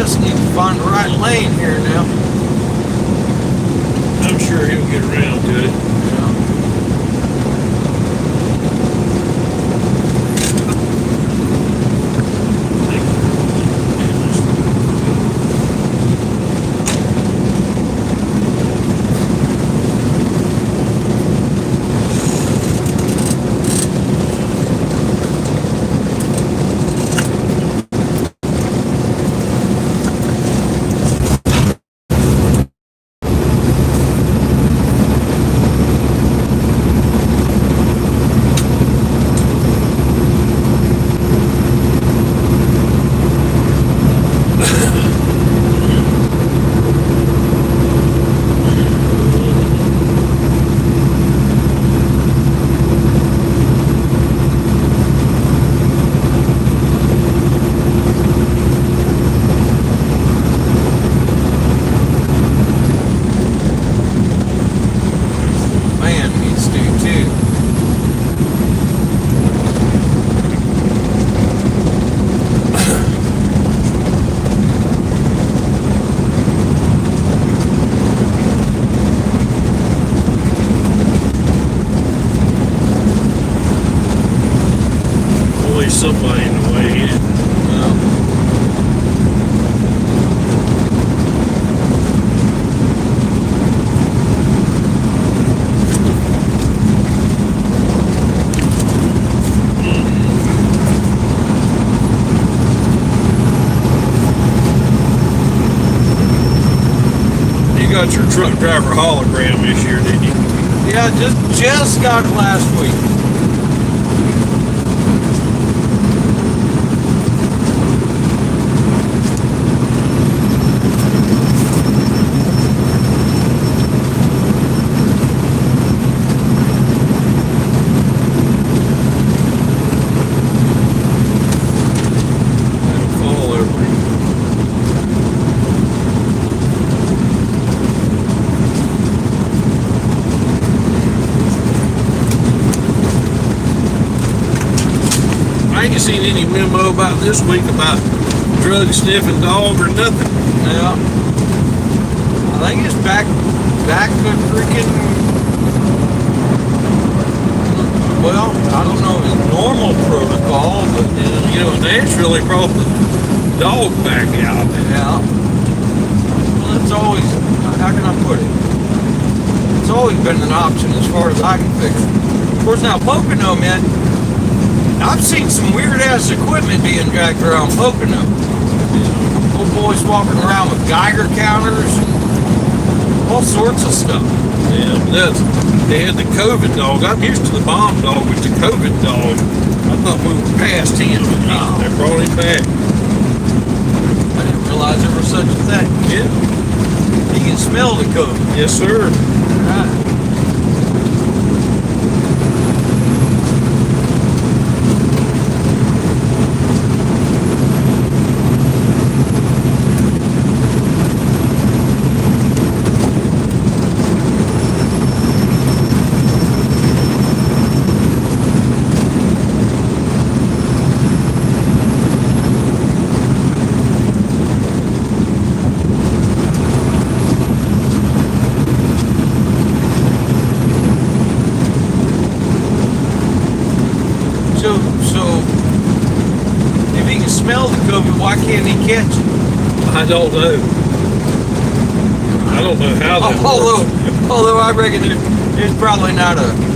Speaker 1: just need to find the right lane here now.
Speaker 2: I'm sure he'll get around to it. Somebody in the way in. You got your truck driver hologram this year, didn't you?
Speaker 1: Yeah, just got it last week.
Speaker 2: I ain't seen any memo about this week about drug sniffing dog or nothing.
Speaker 1: Yeah. I think it's back to freaking, well, I don't know if it's normal protocol, but
Speaker 2: You know, Nashville brought the dog back out.
Speaker 1: yeah. Well, it's always, how can I put it? It's always been an option as far as I can figure. Of course, now Pocono, man, I've seen some weird ass equipment being dragged around Pocono. Old boys walking around with Geiger counters and all sorts of stuff.
Speaker 2: Yeah, they had the COVID dog. I'm used to the bomb dog, but the COVID dog, I thought we were past him.
Speaker 1: Oh.
Speaker 2: They brought him back.
Speaker 1: I didn't realize there was such a thing.
Speaker 2: Yeah.
Speaker 1: You can smell the COVID.
Speaker 2: Yes, sir.
Speaker 1: Right. So if he can smell the COVID, why can't he catch it?
Speaker 2: I don't know. I don't know how that works.
Speaker 1: Although I reckon it's probably not a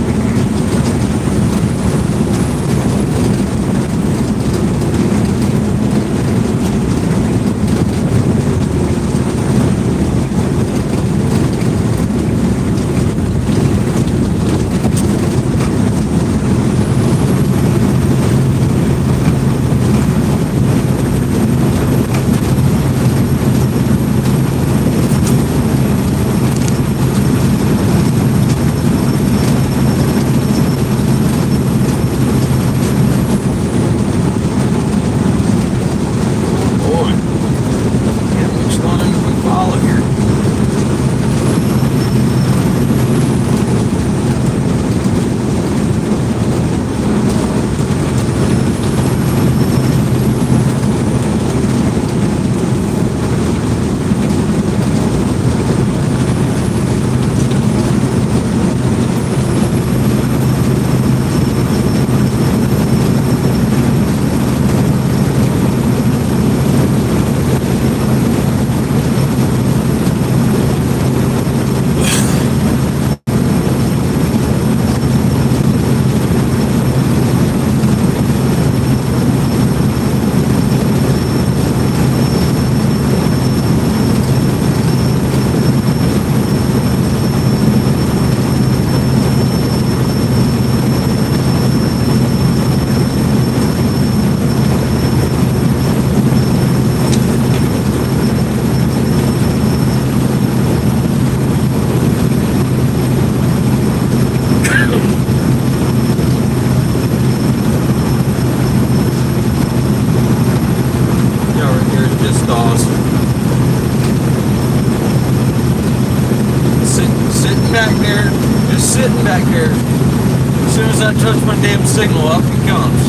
Speaker 1: back there, just sitting back there. As soon as I touch my damn signal, up he comes.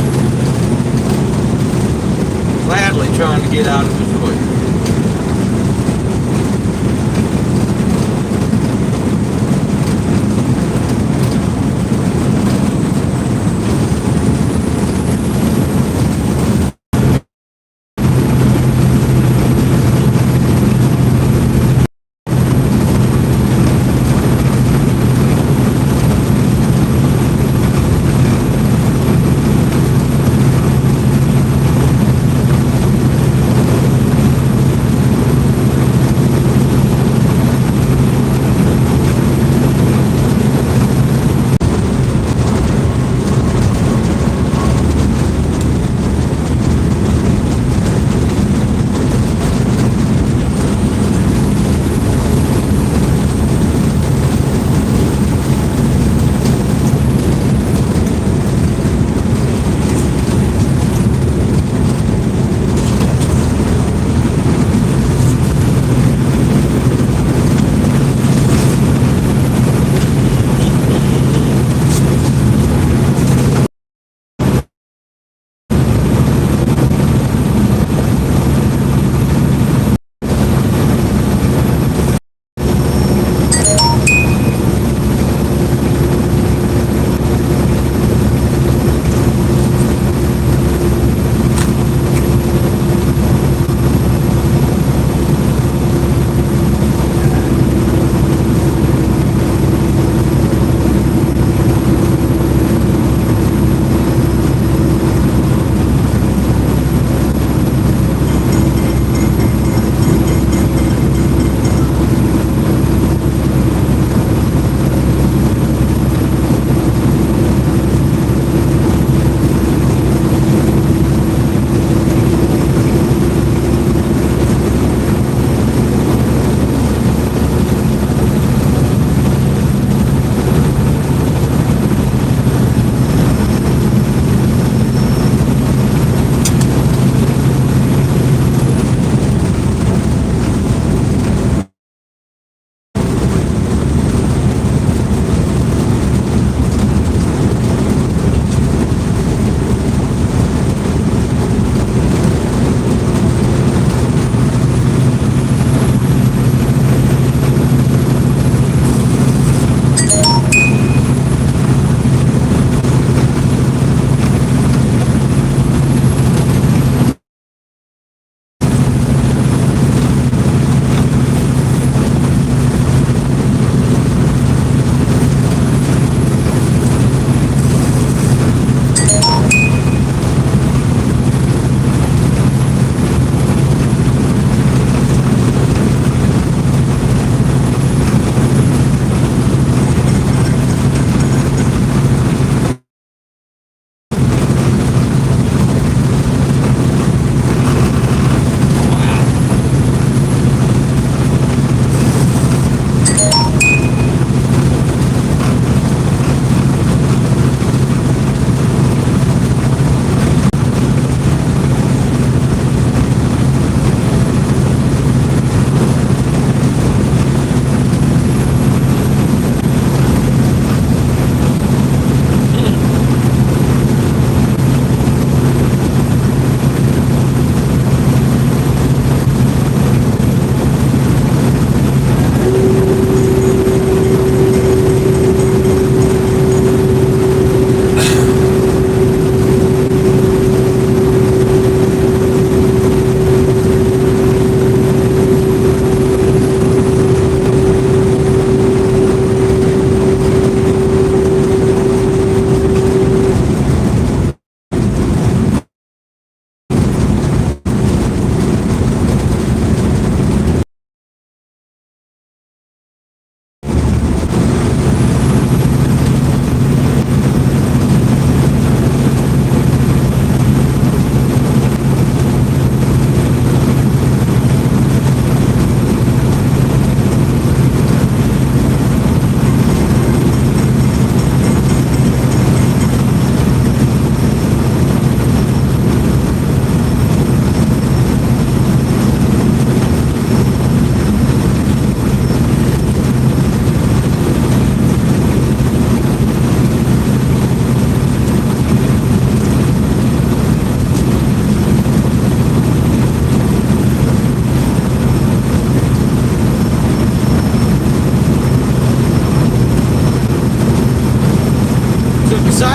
Speaker 1: Gladly trying to get out of his way.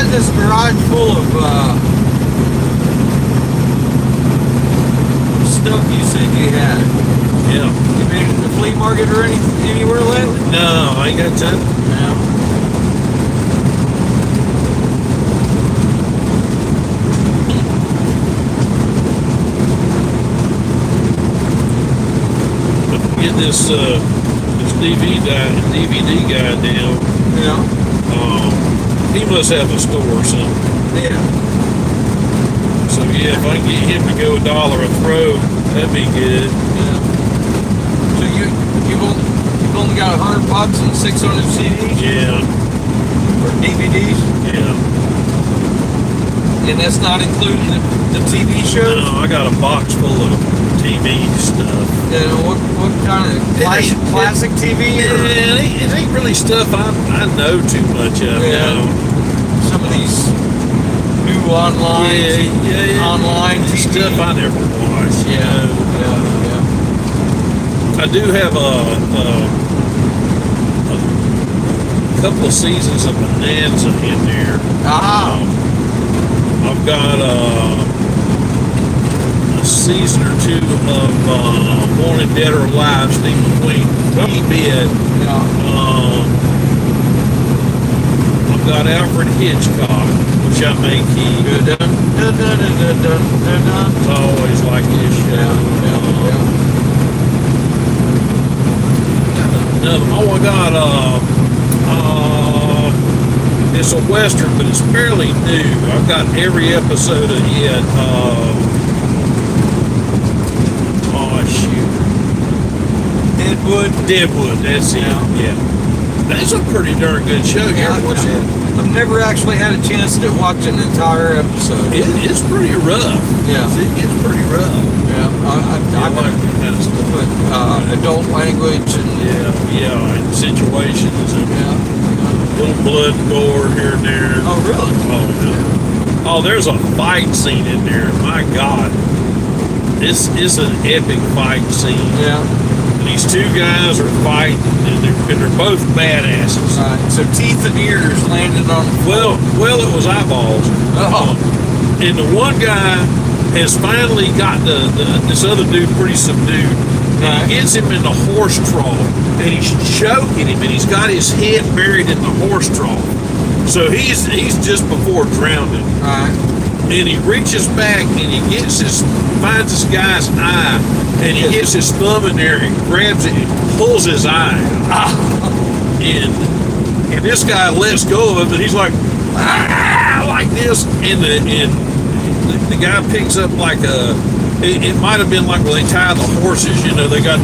Speaker 1: got this garage full of stuff you said you had.
Speaker 2: Yeah.
Speaker 1: You made it to the flea market or anywhere lately?
Speaker 2: No, I ain't got time.
Speaker 1: No.
Speaker 2: Get this DVD guy down.
Speaker 1: Yeah.
Speaker 2: He must have a store or something.
Speaker 1: Yeah.
Speaker 2: So yeah, if I can get him to go $1 a throw, that'd be good.
Speaker 1: Yeah. So you've only got $100 and 600 CDs?
Speaker 2: Yeah.
Speaker 1: Or DVDs?
Speaker 2: Yeah.
Speaker 1: And that's not including the TV shows?
Speaker 2: No, I got a box full of TV stuff.
Speaker 1: And what kind of classic TV?
Speaker 2: Yeah, it ain't really stuff I know too much of.
Speaker 1: Yeah.
Speaker 2: You know.
Speaker 1: Some of these new online online TV
Speaker 2: stuff I never watched.
Speaker 1: Yeah.
Speaker 2: I do have a couple of seasons of Bonanza in there. I've got a season or two of Wanted Dead or Alive, Steve McQueen, Bed. I've got Alfred Hitchcock, which I may keep. I always like this show. Oh, I got it's a Western, but it's fairly new. I've got every episode of it. Deadwood, that's it. Yeah. That's a pretty darn good show. You ever watch it?
Speaker 1: I've never actually had a chance to watch an entire episode.
Speaker 2: It's pretty rough.
Speaker 1: Yeah.
Speaker 2: It's pretty rough.
Speaker 1: Yeah. I
Speaker 2: like that kind of stuff.
Speaker 1: But adult language and
Speaker 2: and situations and little blood and gore here and there.
Speaker 1: Oh, really?
Speaker 2: Oh, there's a fight scene in there. My God. This is an epic fight scene.
Speaker 1: Yeah.
Speaker 2: These two guys are fighting, and they're both badasses.
Speaker 1: Right. So teeth and ears landed on the floor.
Speaker 2: Well, it was eyeballs. And the one guy has finally got this other dude pretty subdued. And he gets him in the horse trough, and he's choking him, and he's got his head buried in the horse trough. So he's just before drowning.
Speaker 1: Right.
Speaker 2: And he reaches back and he finds this guy's eye, and he gets his thumb in there and grabs it and pulls his eye out. And this guy lets go of him, and he's like this, and the guy picks up like it might have been like where they tie the horses, they got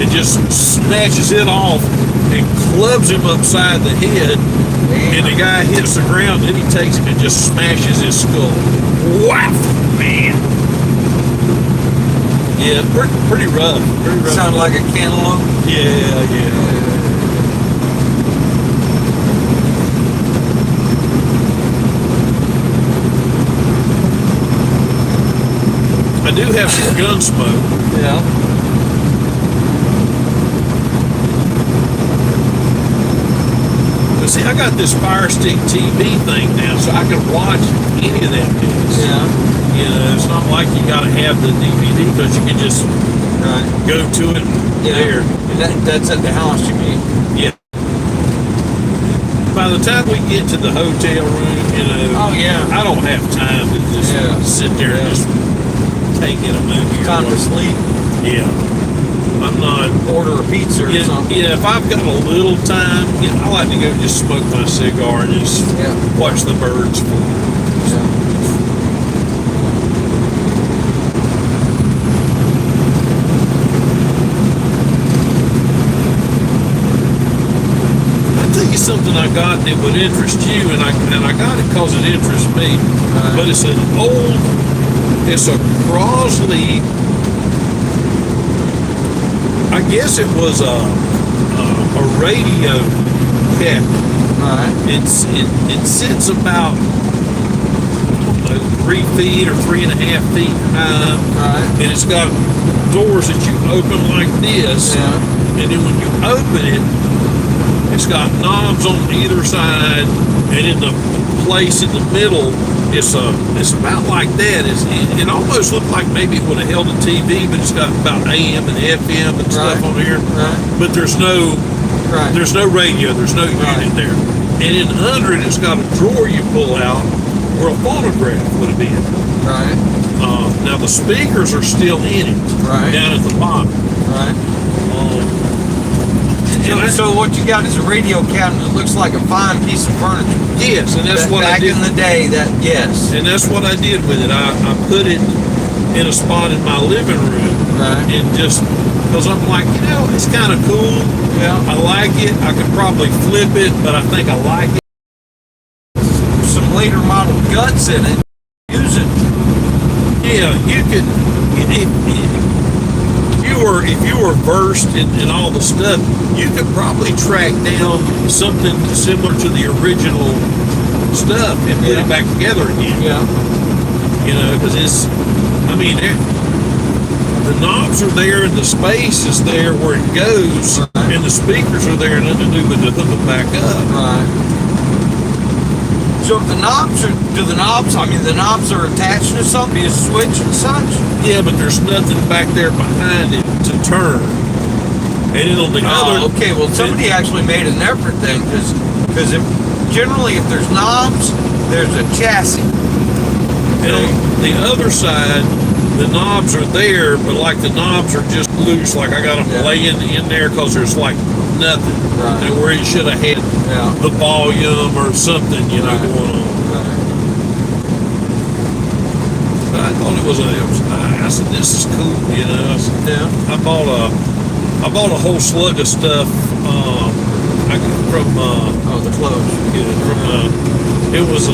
Speaker 2: it just snatches it off and clubs him upside the head. And the guy hits the ground, then he takes him and just smashes his skull. Wow, man. Yeah, pretty rough.
Speaker 1: Sound like a cantaloupe?
Speaker 2: Yeah. I do have some gun smoke.
Speaker 1: Yeah.
Speaker 2: But see, I got this Fire Stick TV thing now, so I can watch any of that mess.
Speaker 1: Yeah.
Speaker 2: It's not like you got to have the DVD, because you can just go to it there.
Speaker 1: That's at the house, you mean?
Speaker 2: Yeah. By the time we get to the hotel room, I don't have time to just sit there and just take in a movie.
Speaker 1: Time to sleep.
Speaker 2: Yeah. I'm not.
Speaker 1: Order a pizza or something.
Speaker 2: Yeah, if I've got a little time, I like to go just smoke my cigar and just watch the birds fly. Something I got that would interest you, and I got it because it interests me. But it's a Crosley. I guess it was a radio cap. It sits about 3 feet or 3.5 feet high, and it's got doors that you open like this, and then when you open it, It's got knobs on either side, and in the place in the middle, it's about like that. It almost looked like maybe it would have held a TV, but it's got about AM and FM and stuff on here.
Speaker 1: Right.
Speaker 2: But there's no radio, there's no unit there. And in under it, it's got a drawer you pull out where a phonograph would have been.
Speaker 1: Right.
Speaker 2: Now the speakers are still in it, down at the bottom.
Speaker 1: Right. So what you got is a radio cabinet that looks like a fine piece of furniture.
Speaker 2: Yes, and that's what I did.
Speaker 1: Back in the day, yes.
Speaker 2: And that's what I did with it. I put it in a spot in my living room.
Speaker 1: Right.
Speaker 2: And just, because I'm like, it's kind of cool.
Speaker 1: Yeah.
Speaker 2: I like it. I could probably flip it, but I think I like it.
Speaker 1: Some later model guts in it. Use it.
Speaker 2: Yeah, you could, if you were versed in all the stuff, you could probably track down something similar to the original stuff and put it back together again.
Speaker 1: Yeah.
Speaker 2: Because the knobs are there and the space is there where it goes, and the speakers are there, nothing to do with the hook it back up.
Speaker 1: Right. So if the knobs are attached to something, a switch and such?
Speaker 2: Yeah, but there's nothing back there behind it to turn. And then on the other...
Speaker 1: Okay, well somebody actually made an effort then, because generally if there's knobs, there's a chassis.
Speaker 2: And on the other side, the knobs are there, but like the knobs are just loose, like I got them laying in there because there's like nothing.
Speaker 1: Right.
Speaker 2: Where you should have had the volume or something, going on.
Speaker 1: Right.
Speaker 2: But I thought it was I said, this is cool, I said, I bought a whole slug of stuff from
Speaker 1: the clothes.
Speaker 2: It was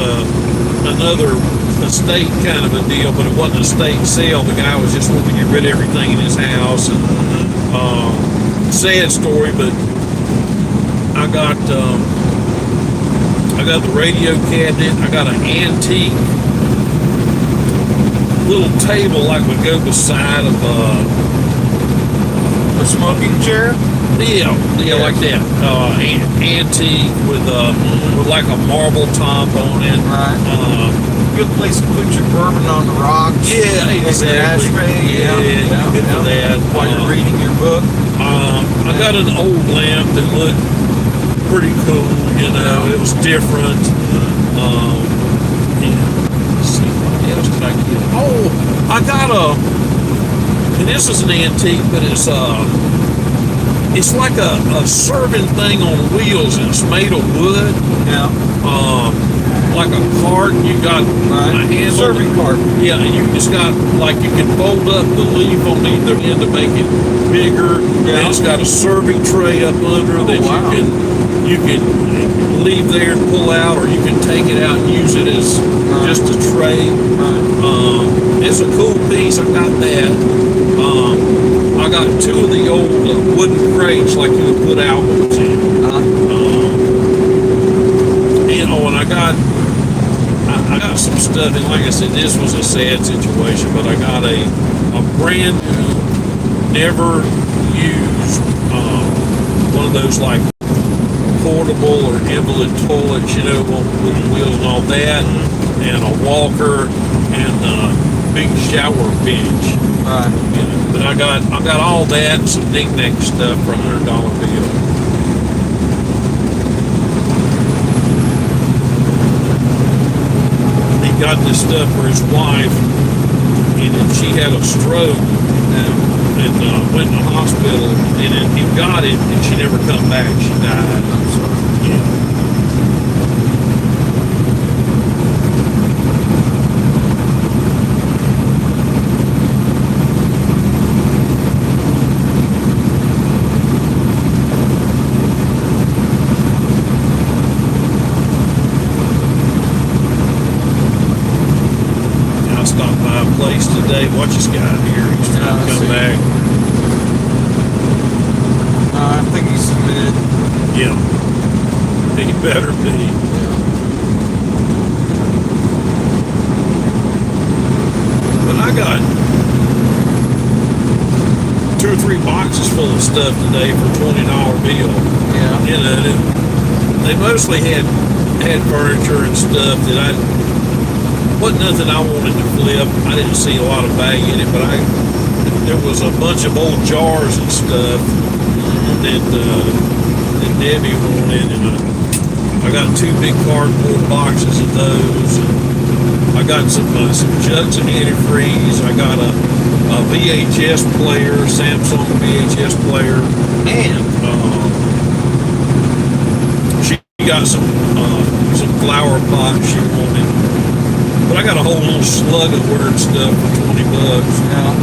Speaker 2: another estate kind of a deal, but it wasn't a estate sale. The guy was just wanting to get rid of everything in his house, and sad story, but I got the radio cabinet. I got an antique little table like would go beside of
Speaker 1: a smoking chair.
Speaker 2: Yeah, like that. Antique with like a marble top on it.
Speaker 1: Right. Good place to put your bourbon on the rocks.
Speaker 2: Yeah, exactly. Good for that.
Speaker 1: While you're reading your book.
Speaker 2: I got an old lamp that looked pretty cool. It was different. Let's see, what else did I get? Oh, I got and this is an antique, but it's like a serving thing on wheels, and it's made of wood.
Speaker 1: Yeah.
Speaker 2: Like a cart, you got a handle.
Speaker 1: Serving cart.
Speaker 2: Yeah, and you just got, like, you can fold up the leaf on either end to make it bigger.
Speaker 1: Yeah.
Speaker 2: And it's got a serving tray up under that you can leave there and pull out, or you can take it out and use it as just a tray. It's a cool piece. I got that. I got two of the old wooden crates like you would put albums in. And I got some stuff, and like I said, this was a sad situation, but I got a brand new, never used, one of those like portable or invalid toilets, with wheels and all that, and a walker, and a big shower bench.
Speaker 1: Right.
Speaker 2: But I got all that and some knick-knack stuff for $100 bill. He got this stuff for his wife, and then she had a stroke and went to the hospital, and then he got it, and she never come back. She died. Place today. Watch this guy here. He's trying to come back.
Speaker 1: I think he's submitted.
Speaker 2: Yeah. He better be. But I got 2 or 3 boxes full full of stuff today for $20 bill.
Speaker 1: Yeah.
Speaker 2: You know, they mostly had furniture and stuff that wasn't nothing I wanted to flip. I didn't see a lot of value in it, but there was a bunch of old jars and stuff that Debbie wanted, and I got 2 big cardboard boxes of those. And I got some jugs of antifreeze. I got a VHS player, Samsung VHS player.
Speaker 1: Man.
Speaker 2: She got some flower pots she wanted. But I got a whole little slug of weird stuff for $20.
Speaker 1: Yeah.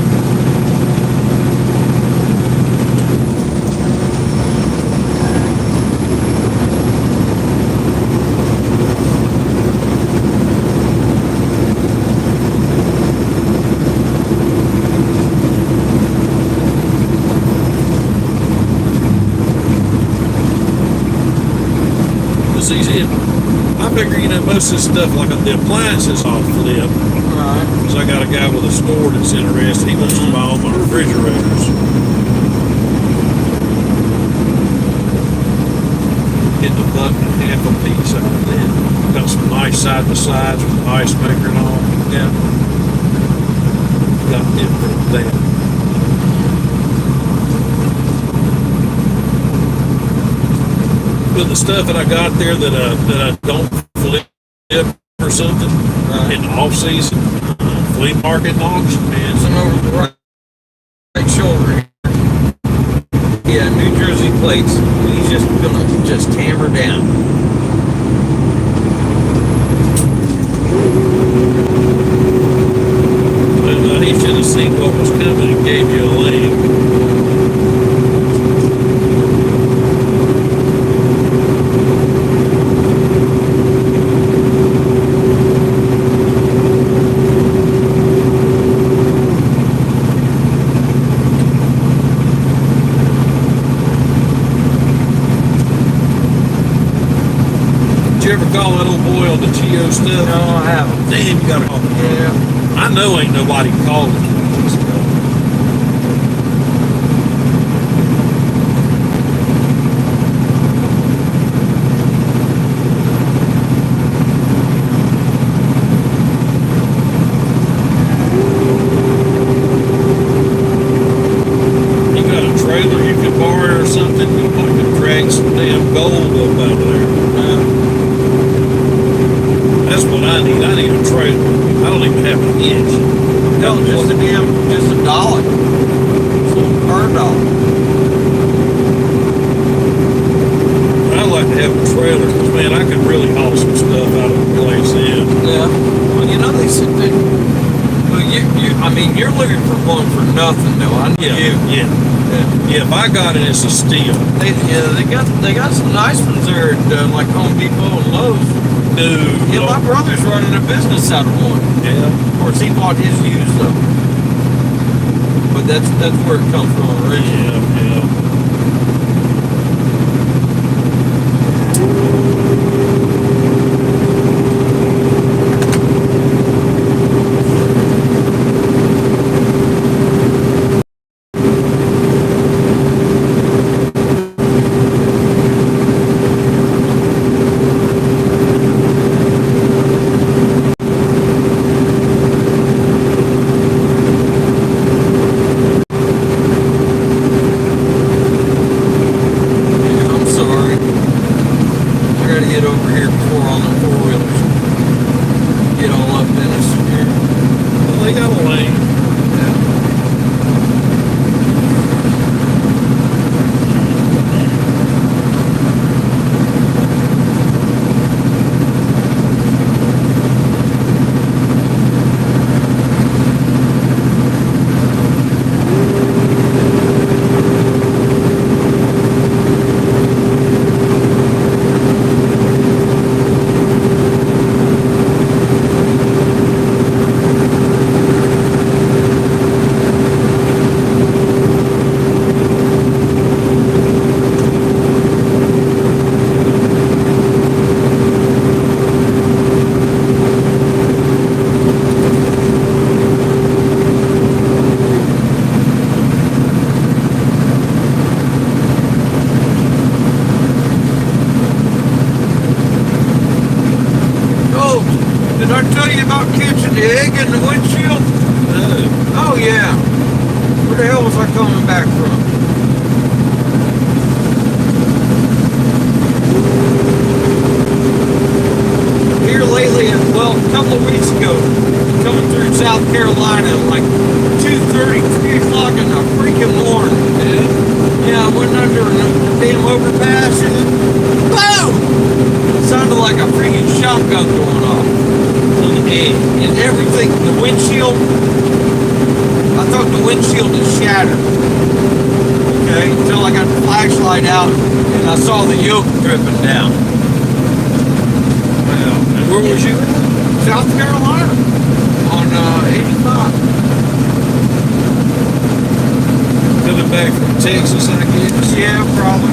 Speaker 2: I figure, you know, most of this stuff, like the appliances, I'll flip.
Speaker 1: Right.
Speaker 2: Because I got a guy with a store that's interested. He wants to buy all my refrigerators. Getting $1.50 a piece out of that. Got some nice side-by-sides with the ice maker and all.
Speaker 1: Yeah.
Speaker 2: Got them for that. But the stuff that I got there that I don't flip or something in the off season, flea market and auction, man.
Speaker 1: Some over the right shoulder. Yeah, New Jersey plates. He's just gonna just hammer down.
Speaker 2: Well, he should have seen what was coming and gave you a link. You ever call that old boy on the Geo stuff?
Speaker 1: No, I haven't.
Speaker 2: Damn, you gotta call him.
Speaker 1: Yeah.
Speaker 2: I know ain't nobody called it. You got a trailer you can borrow or something? You might could drag some damn gold up out of there. That's what I need. I need a trailer. I don't even have an hitch.
Speaker 1: No, just a dollar. So per dollar.
Speaker 2: I'd like to have a trailer because, man, I could really haul some stuff out of the place in.
Speaker 1: Yeah. Well, you know, they said that. Well, I mean, you're looking for one for nothing, though. I know you.
Speaker 2: Yeah, if I got it, it's a steal.
Speaker 1: They got some nice ones there at like Home Depot and Lowe's.
Speaker 2: Dude.
Speaker 1: Yeah, my brother's running a business out of one.
Speaker 2: Yeah.
Speaker 1: Of course, he bought his used though. But that's where it comes from originally.
Speaker 2: Yeah.
Speaker 1: not catching the egg in the windshield?
Speaker 2: No.
Speaker 1: Oh yeah. Where the hell was I coming back from? Here lately, well, a couple of weeks ago, coming through South Carolina, like 2:30, 3 o'clock in the freaking morning. Yeah, I went under a damn overpass and boom! Sounded like a freaking shotgun going off. And everything, the windshield, I thought the windshield had shattered. Okay, until I got the flashlight out and I saw the yoke dripping down.
Speaker 2: Wow. And where was you at?
Speaker 1: South Carolina on 85.
Speaker 2: Coming back from Texas, I guess?
Speaker 1: Yeah, probably.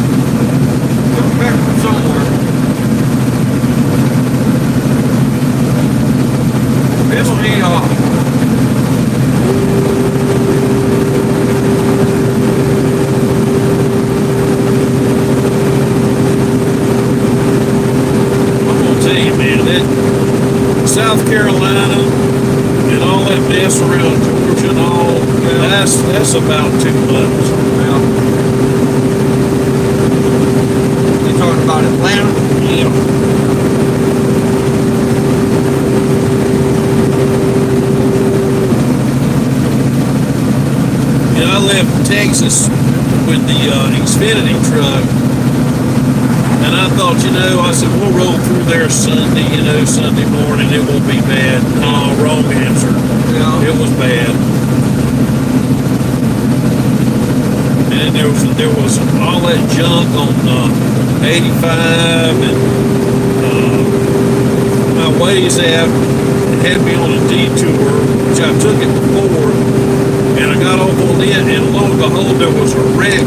Speaker 1: Coming back from somewhere. Emily,
Speaker 2: South Carolina and all that mess around Georgia and all, that's about too much.
Speaker 1: Well, you talking about Atlanta?
Speaker 2: Yeah. I left Texas with the Xfinity truck. And I thought, I said, we'll roll through there Sunday, Sunday morning, it won't be bad. No, wrong answer.
Speaker 1: Yeah.
Speaker 2: It was bad. And there was all that junk on 85 and my Waze app had me on a detour, which I took it before, and I got off on it, and lo and behold, there was a wreck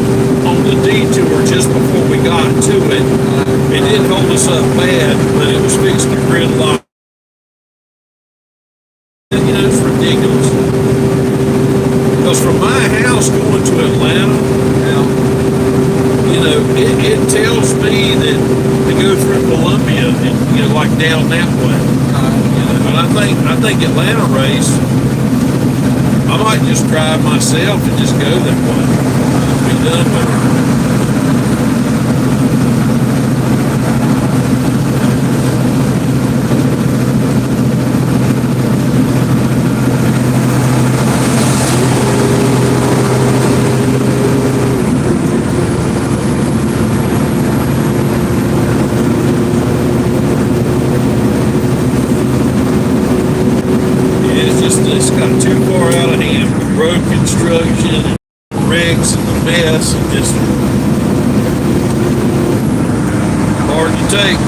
Speaker 2: on the detour just before we got to it. It didn't hold us up bad, but it was fixing to gridlock. It's ridiculous. Because from my house going to Atlanta, it tells me that to go through Columbia, and, like down that way. But I think Atlanta race, I might just drive myself and just go that way. Be done with it. It's got too far out of hand with road construction and wrecks and the mess, and just hard to take.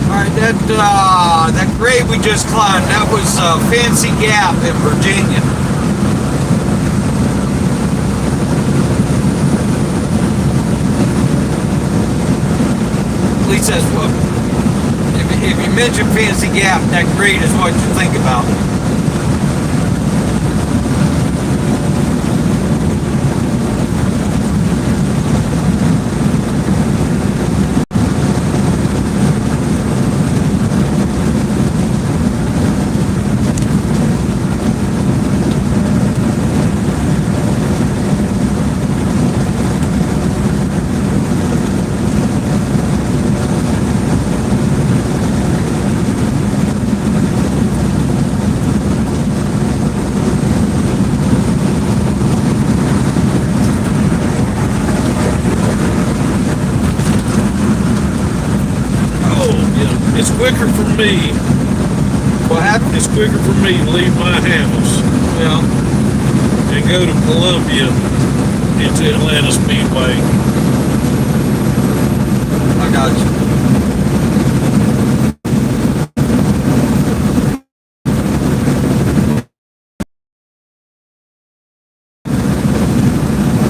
Speaker 1: Alright, that grade we just climbed, that was Fancy Gap in Virginia. At least that's what, if you mention Fancy Gap, that grade is what you think about.
Speaker 2: It's quicker for me.
Speaker 1: What happened?
Speaker 2: It's quicker for me to leave my house and go to Columbia into Atlanta Speedway.
Speaker 1: I got you.